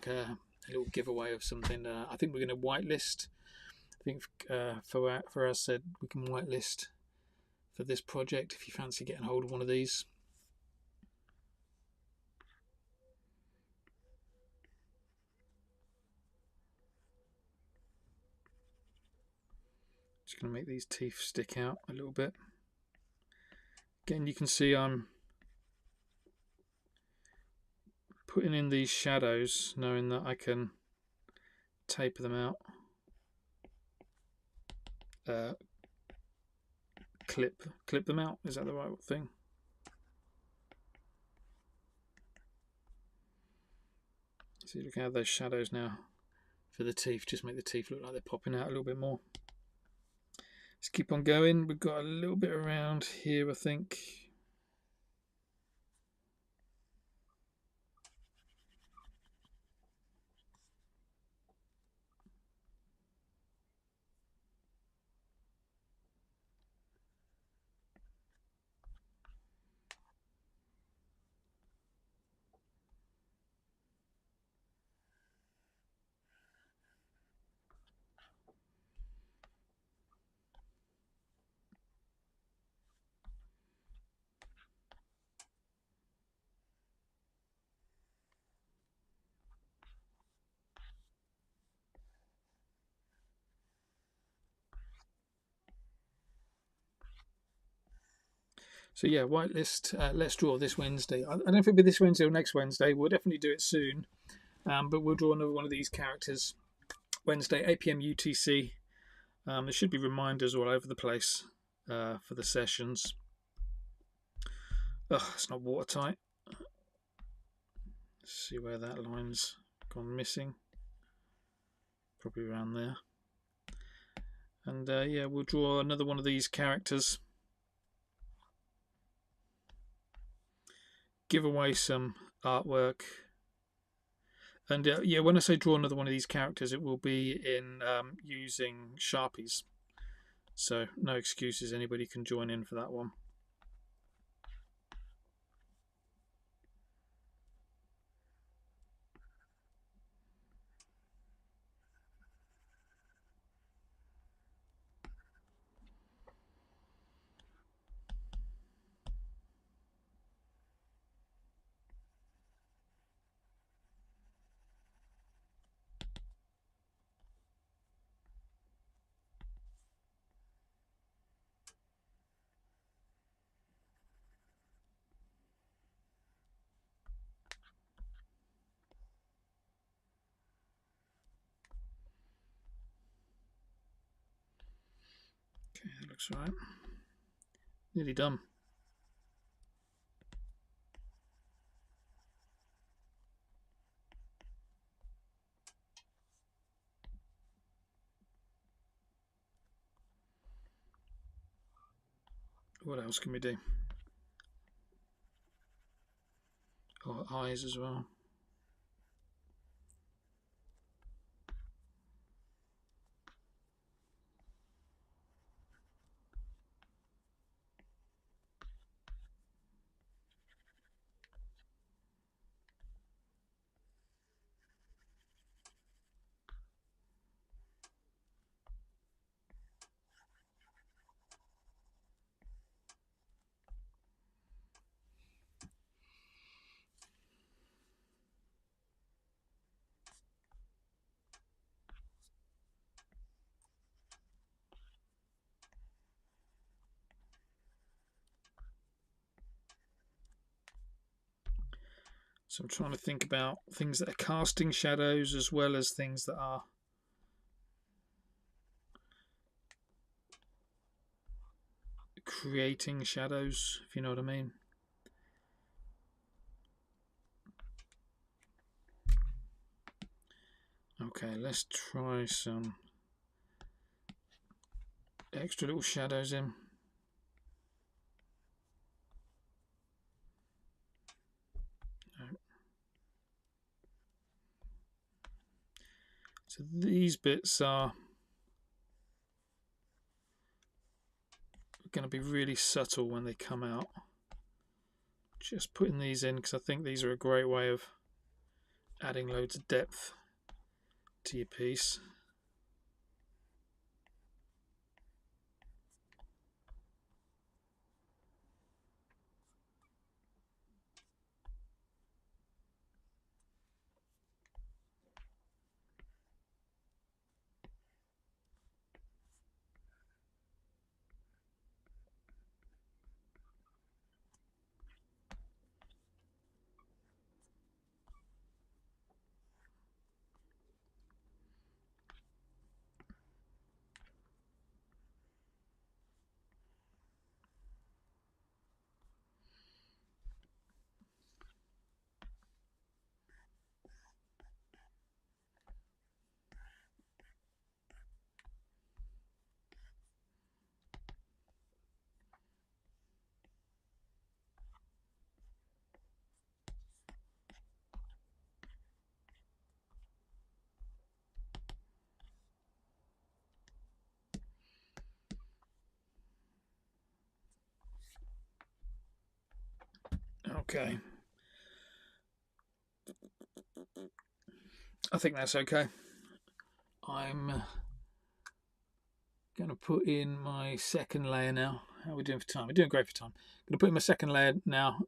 a little giveaway of something. I think we're going to whitelist. I think Faraz said we can whitelist for this project if you fancy getting hold of one of these. Just going to make these teeth stick out a little bit. Again, you can see I'm putting in these shadows, knowing that I can taper them out, clip them out. Is that the right thing? So you can have those shadows now for the teeth. Just make the teeth look like they're popping out a little bit more. Let's keep on going. We've got a little bit around here, I think. So yeah, whitelist. Let's draw this Wednesday. I don't know if it'll be this Wednesday or next Wednesday. We'll definitely do it soon. But we'll draw another one of these characters Wednesday, 8 p.m. UTC. There should be reminders all over the place for the sessions. Ugh, it's not watertight. Let's see where that line's gone missing. Probably around there. And yeah, we'll draw another one of these characters. Give away some artwork. And yeah, when I say draw another one of these characters, it will be in using Sharpies. So no excuses, anybody can join in for that one. Okay, that looks right. Nearly done. What else can we do? Oh, eyes as well. So I'm trying to think about things that are casting shadows as well as things that are creating shadows, if you know what I mean. Okay, let's try some extra little shadows in. So these bits are going to be really subtle when they come out. Just putting these in because I think these are a great way of adding loads of depth to your piece. Okay. I think that's okay. I'm going to put in my second layer now. How are we doing for time? We're doing great for time. I'm going to put in my second layer now,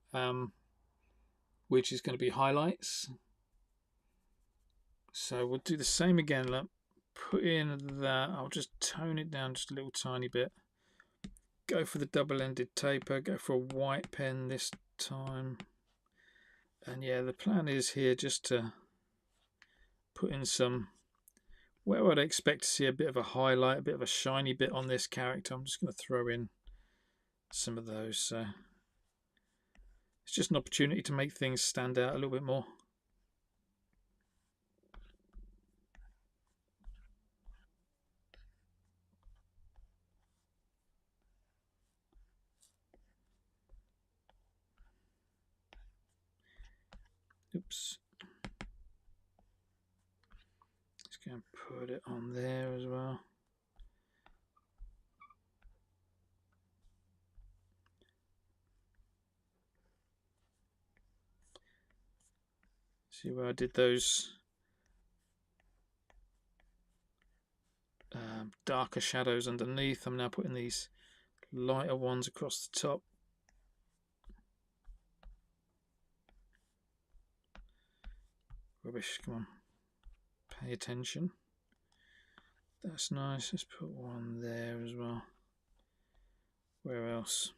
which is going to be highlights. So we'll do the same again. Look, put in that. I'll just tone it down just a little tiny bit. go for the double-ended taper, go for a white pen this time. And yeah, the plan is here just to put in some, where I'd expect to see a bit of a highlight, a bit of a shiny bit on this character. I'm just going to throw in some of those. So it's just an opportunity to make things stand out a little bit more. Oops. Just going to put it on there as well. See where I did those darker shadows underneath. I'm now putting these lighter ones across the top. Rubbish, come on. Pay attention. That's nice. Let's put one there as well. Where else?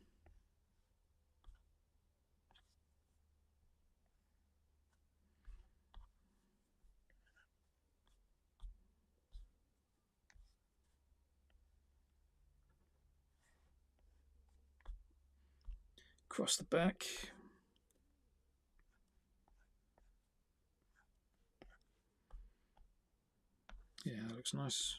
Across the back. Yeah, that looks nice.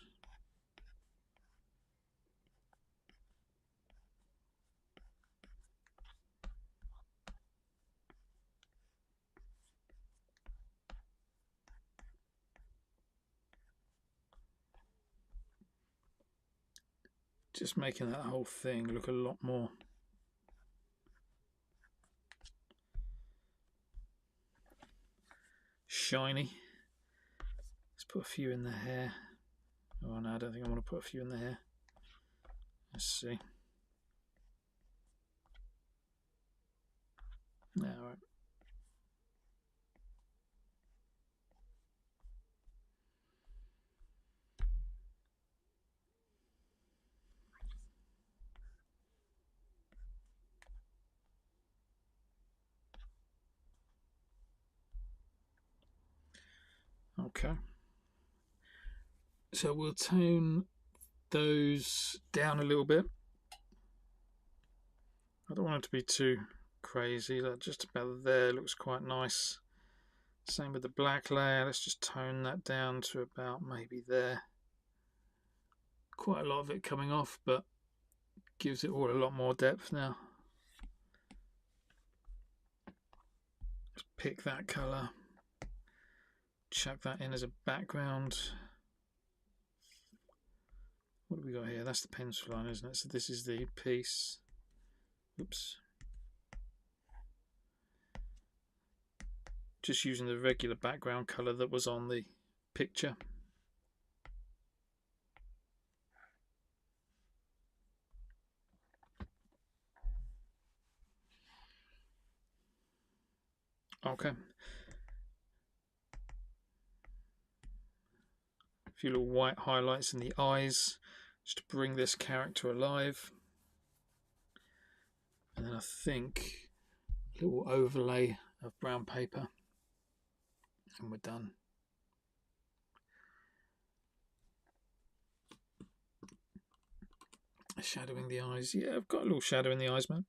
Just making that whole thing look a lot more shiny. Let's put a few in the hair. Oh no, I don't think I want to put a few in the hair. Let's see. Yeah, all right. Okay. So we'll tone those down a little bit. I don't want it to be too crazy. Like just about there looks quite nice. Same with the black layer. Let's just tone that down to about maybe there. Quite a lot of it coming off, but gives it all a lot more depth now. Just pick that colour, chuck that in as a background. What do we got here? That's the pencil line, isn't it? So this is the piece. Oops. Just using the regular background colour that was on the picture. Okay. A few little white highlights in the eyes just to bring this character alive. And then I think a little overlay of brown paper and we're done. Shadowing the eyes. Yeah, I've got a little shadow in the eyes, man.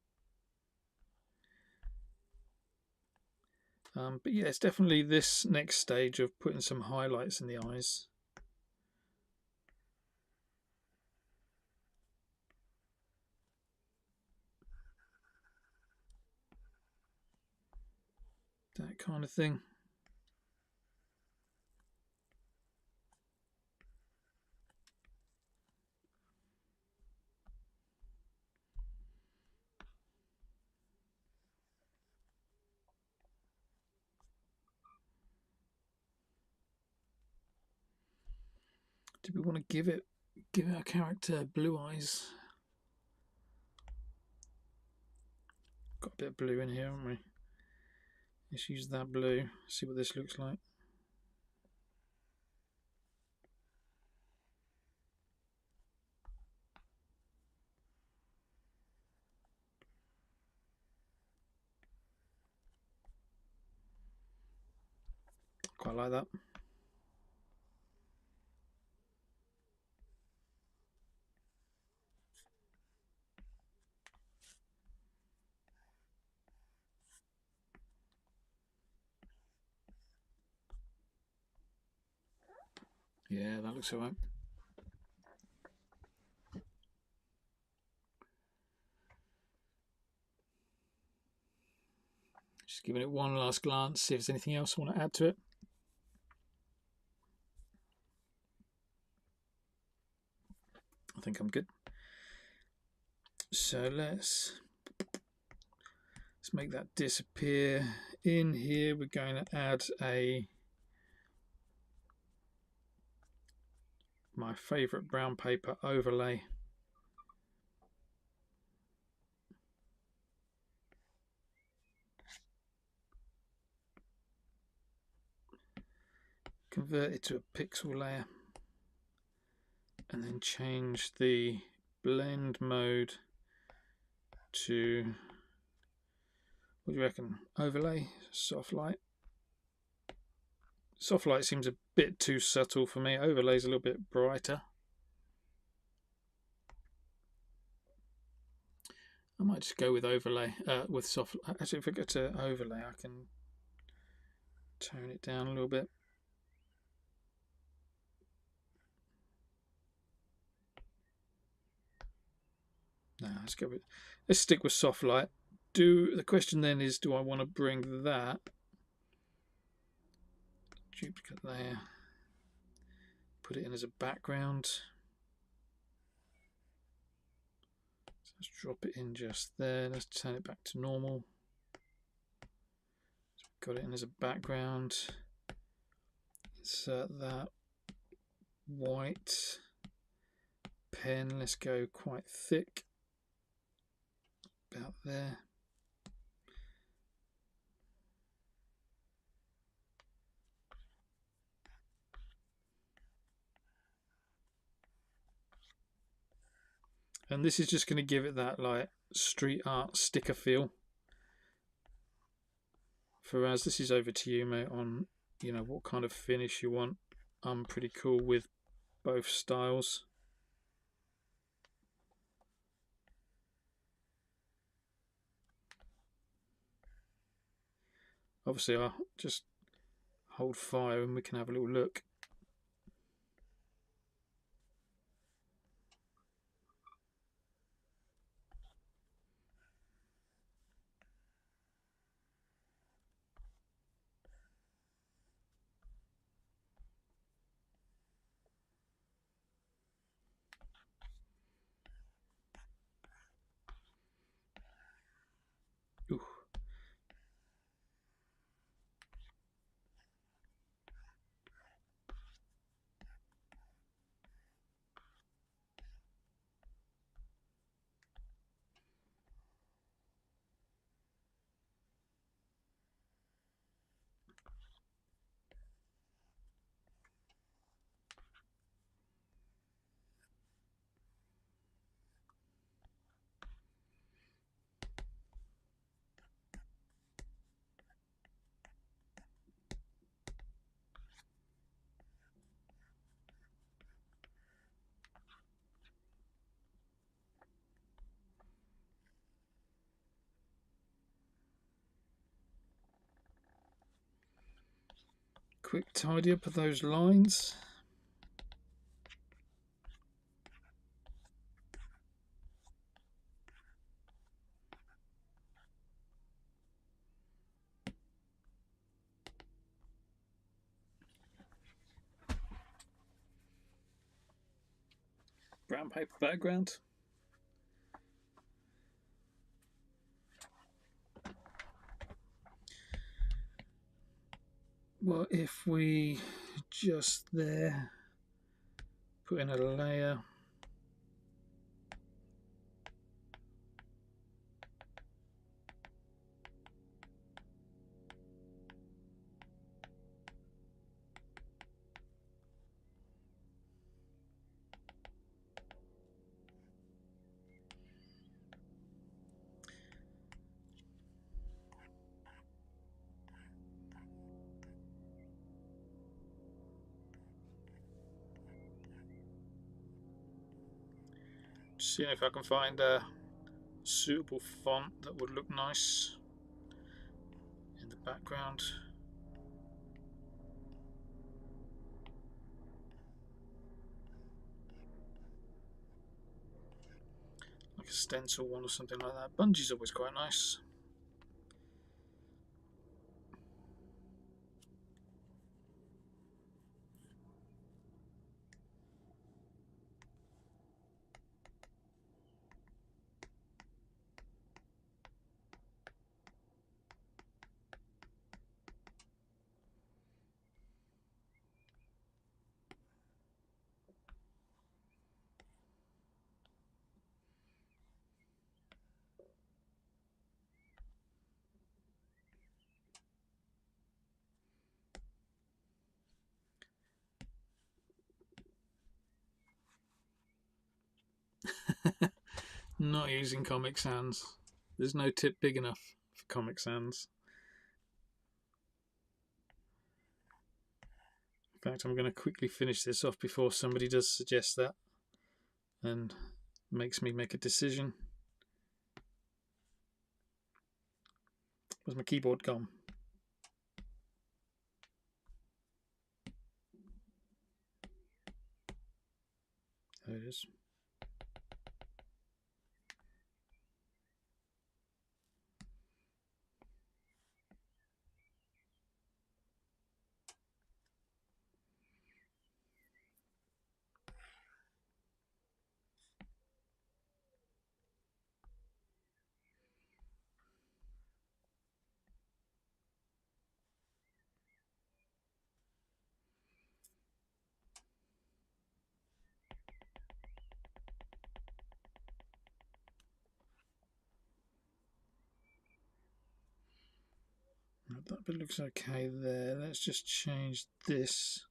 But yeah, it's definitely this next stage of putting some highlights in the eyes. That kind of thing. Do we want to give our character blue eyes? Got a bit of blue in here, haven't we? Let's use that blue, see what this looks like. Quite like that. Yeah, that looks alright. Just giving it one last glance, see if there's anything else I want to add to it. I think I'm good. So let's make that disappear. In here we're going to add my favourite brown paper overlay. Convert it to a pixel layer and then change the blend mode to, what do you reckon, overlay, soft light. Soft light seems a bit too subtle for me. Overlay's a little bit brighter. I might just go with overlay, with soft. Actually, if I go to overlay, I can tone it down a little bit. No, let's stick with soft light. The question then is, do I want to bring that duplicate layer, put it in as a background? So let's drop it in just there. Let's turn it back to normal. So got it in as a background. Insert that white pen. Let's go quite thick, about there. And this is just going to give it that like street art sticker feel. Faraz, this is over to you, mate, on what kind of finish you want. I'm pretty cool with both styles. Obviously, I'll just hold fire and we can have a little look. Ooh. Quick tidy up of those lines. Brown paper background. Well, if we just there put in a layer, seeing if I can find a suitable font that would look nice in the background. Like a stencil one or something like that. Bungie's always quite nice. Not using Comic Sans. There's no tip big enough for Comic Sans. In fact, I'm going to quickly finish this off before somebody does suggest that and makes me make a decision. Where's my keyboard gone? There it is. That bit looks okay there. Let's just change this.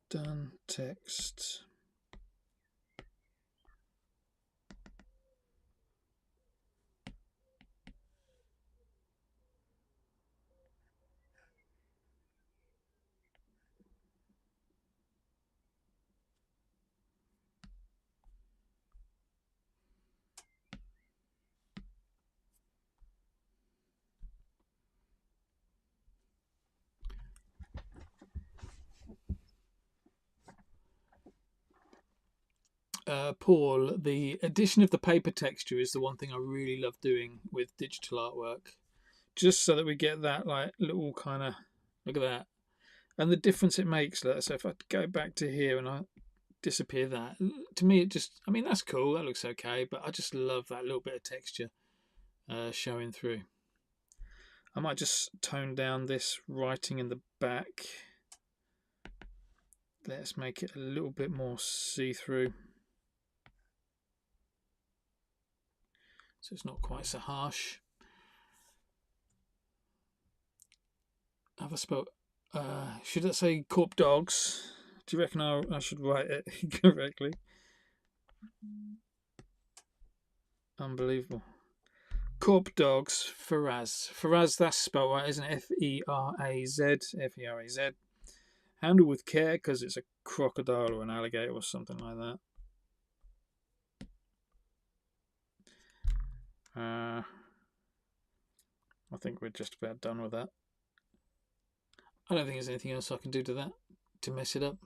Done text. Paul, the addition of the paper texture is the one thing I really love doing with digital artwork. Just so that we get that like little kind of, look at that. And the difference it makes. So if I go back to here and I disappear that, to me it just, I mean, that's cool, that looks okay, but I just love that little bit of texture showing through. I might just tone down this writing in the back. Let's make it a little bit more see-through, so it's not quite so harsh. Have I spelled, should I say Korp dogs? Do you reckon I should write it correctly? Unbelievable. Korp dogs, Feraz. Feraz, that's spelled right, isn't it? F-E-R-A-Z. F-E-R-A-Z. Handle with care because it's a crocodile or an alligator or something like that. I think we're just about done with that. I don't think there's anything else I can do to that to mess it up.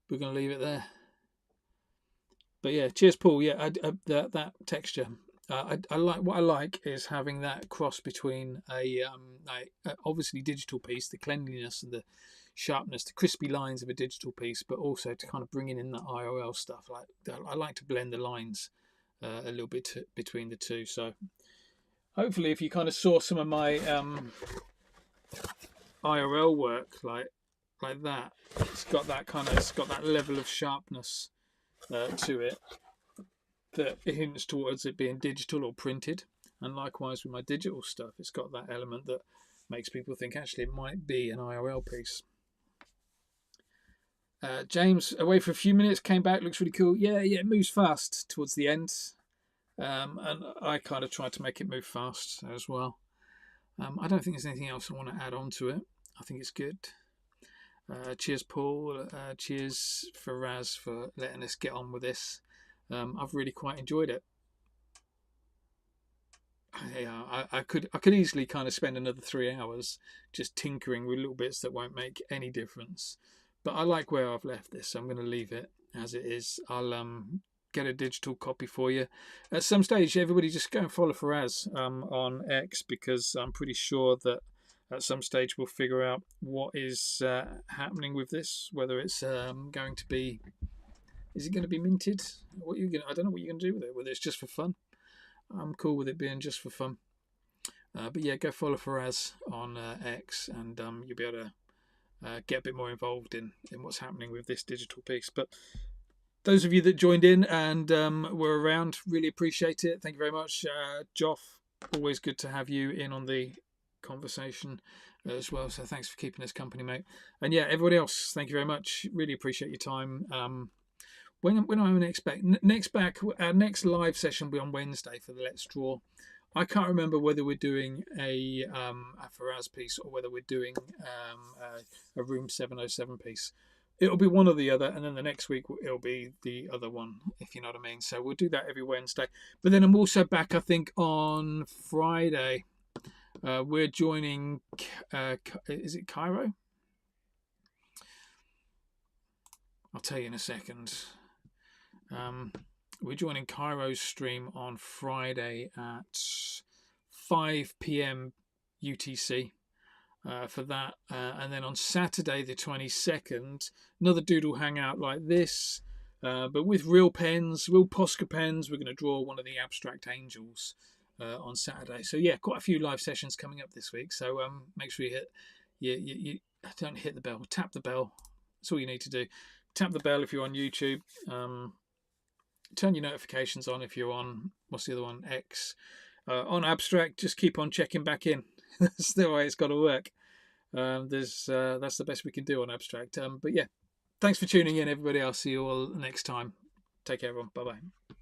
We're going to leave it there. But yeah, cheers, Paul. Yeah, that texture. I like, what I like is having that cross between a obviously digital piece, the cleanliness and the sharpness, the crispy lines of a digital piece, but also to kind of bringing in the IRL stuff. Like, I like to blend the lines a little bit between the two. So hopefully, if you kind of saw some of my IRL work like that, it's got that level of sharpness to it that hints towards it being digital or printed. And likewise with my digital stuff, it's got that element that makes people think actually it might be an IRL piece. James, away for a few minutes, came back, looks really cool. Yeah, it moves fast towards the end. And I kind of tried to make it move fast as well. I don't think there's anything else I want to add on to it. I think it's good. Cheers, Paul. Cheers for Raz for letting us get on with this. I've really quite enjoyed it. Yeah, I could easily kind of spend another 3 hours just tinkering with little bits that won't make any difference. But I like where I've left this, so I'm going to leave it as it is. I'll get a digital copy for you. At some stage, everybody just go and follow Faraz on X, because I'm pretty sure that at some stage we'll figure out what is happening with this, whether it's going to be, is it going to be minted? What you I don't know what you're going to do with it, whether it's just for fun. I'm cool with it being just for fun. But yeah, go follow Faraz on X, and you'll be able to get a bit more involved in what's happening with this digital piece. But those of you that joined in and were around, really appreciate it. Thank you very much. Joff, always good to have you in on the conversation as well. So thanks for keeping us company, mate. And yeah, everybody else, thank you very much. Really appreciate your time. When I'm our next live session will be on Wednesday for the Let's Draw. I can't remember whether we're doing a Faraz piece or whether we're doing a Room 707 piece. It'll be one or the other, and then the next week it'll be the other one, if you know what I mean. So we'll do that every Wednesday. But then I'm also back, I think, on Friday. We're joining, is it Cairo? I'll tell you in a second. We're joining Cairo's stream on Friday at 5 p.m. UTC for that. And then on Saturday, the 22nd, another Doodle hangout like this, but with real pens, real Posca pens. We're going to draw one of the abstract angels on Saturday. So yeah, quite a few live sessions coming up this week. So make sure you you don't hit the bell, tap the bell. That's all you need to do. Tap the bell if you're on YouTube. Turn your notifications on if you're on, what's the other one, X. On Abstract, just keep on checking back in. That's the way it's got to work. That's the best we can do on Abstract. But yeah, thanks for tuning in, everybody. I'll see you all next time. Take care, everyone. Bye-bye.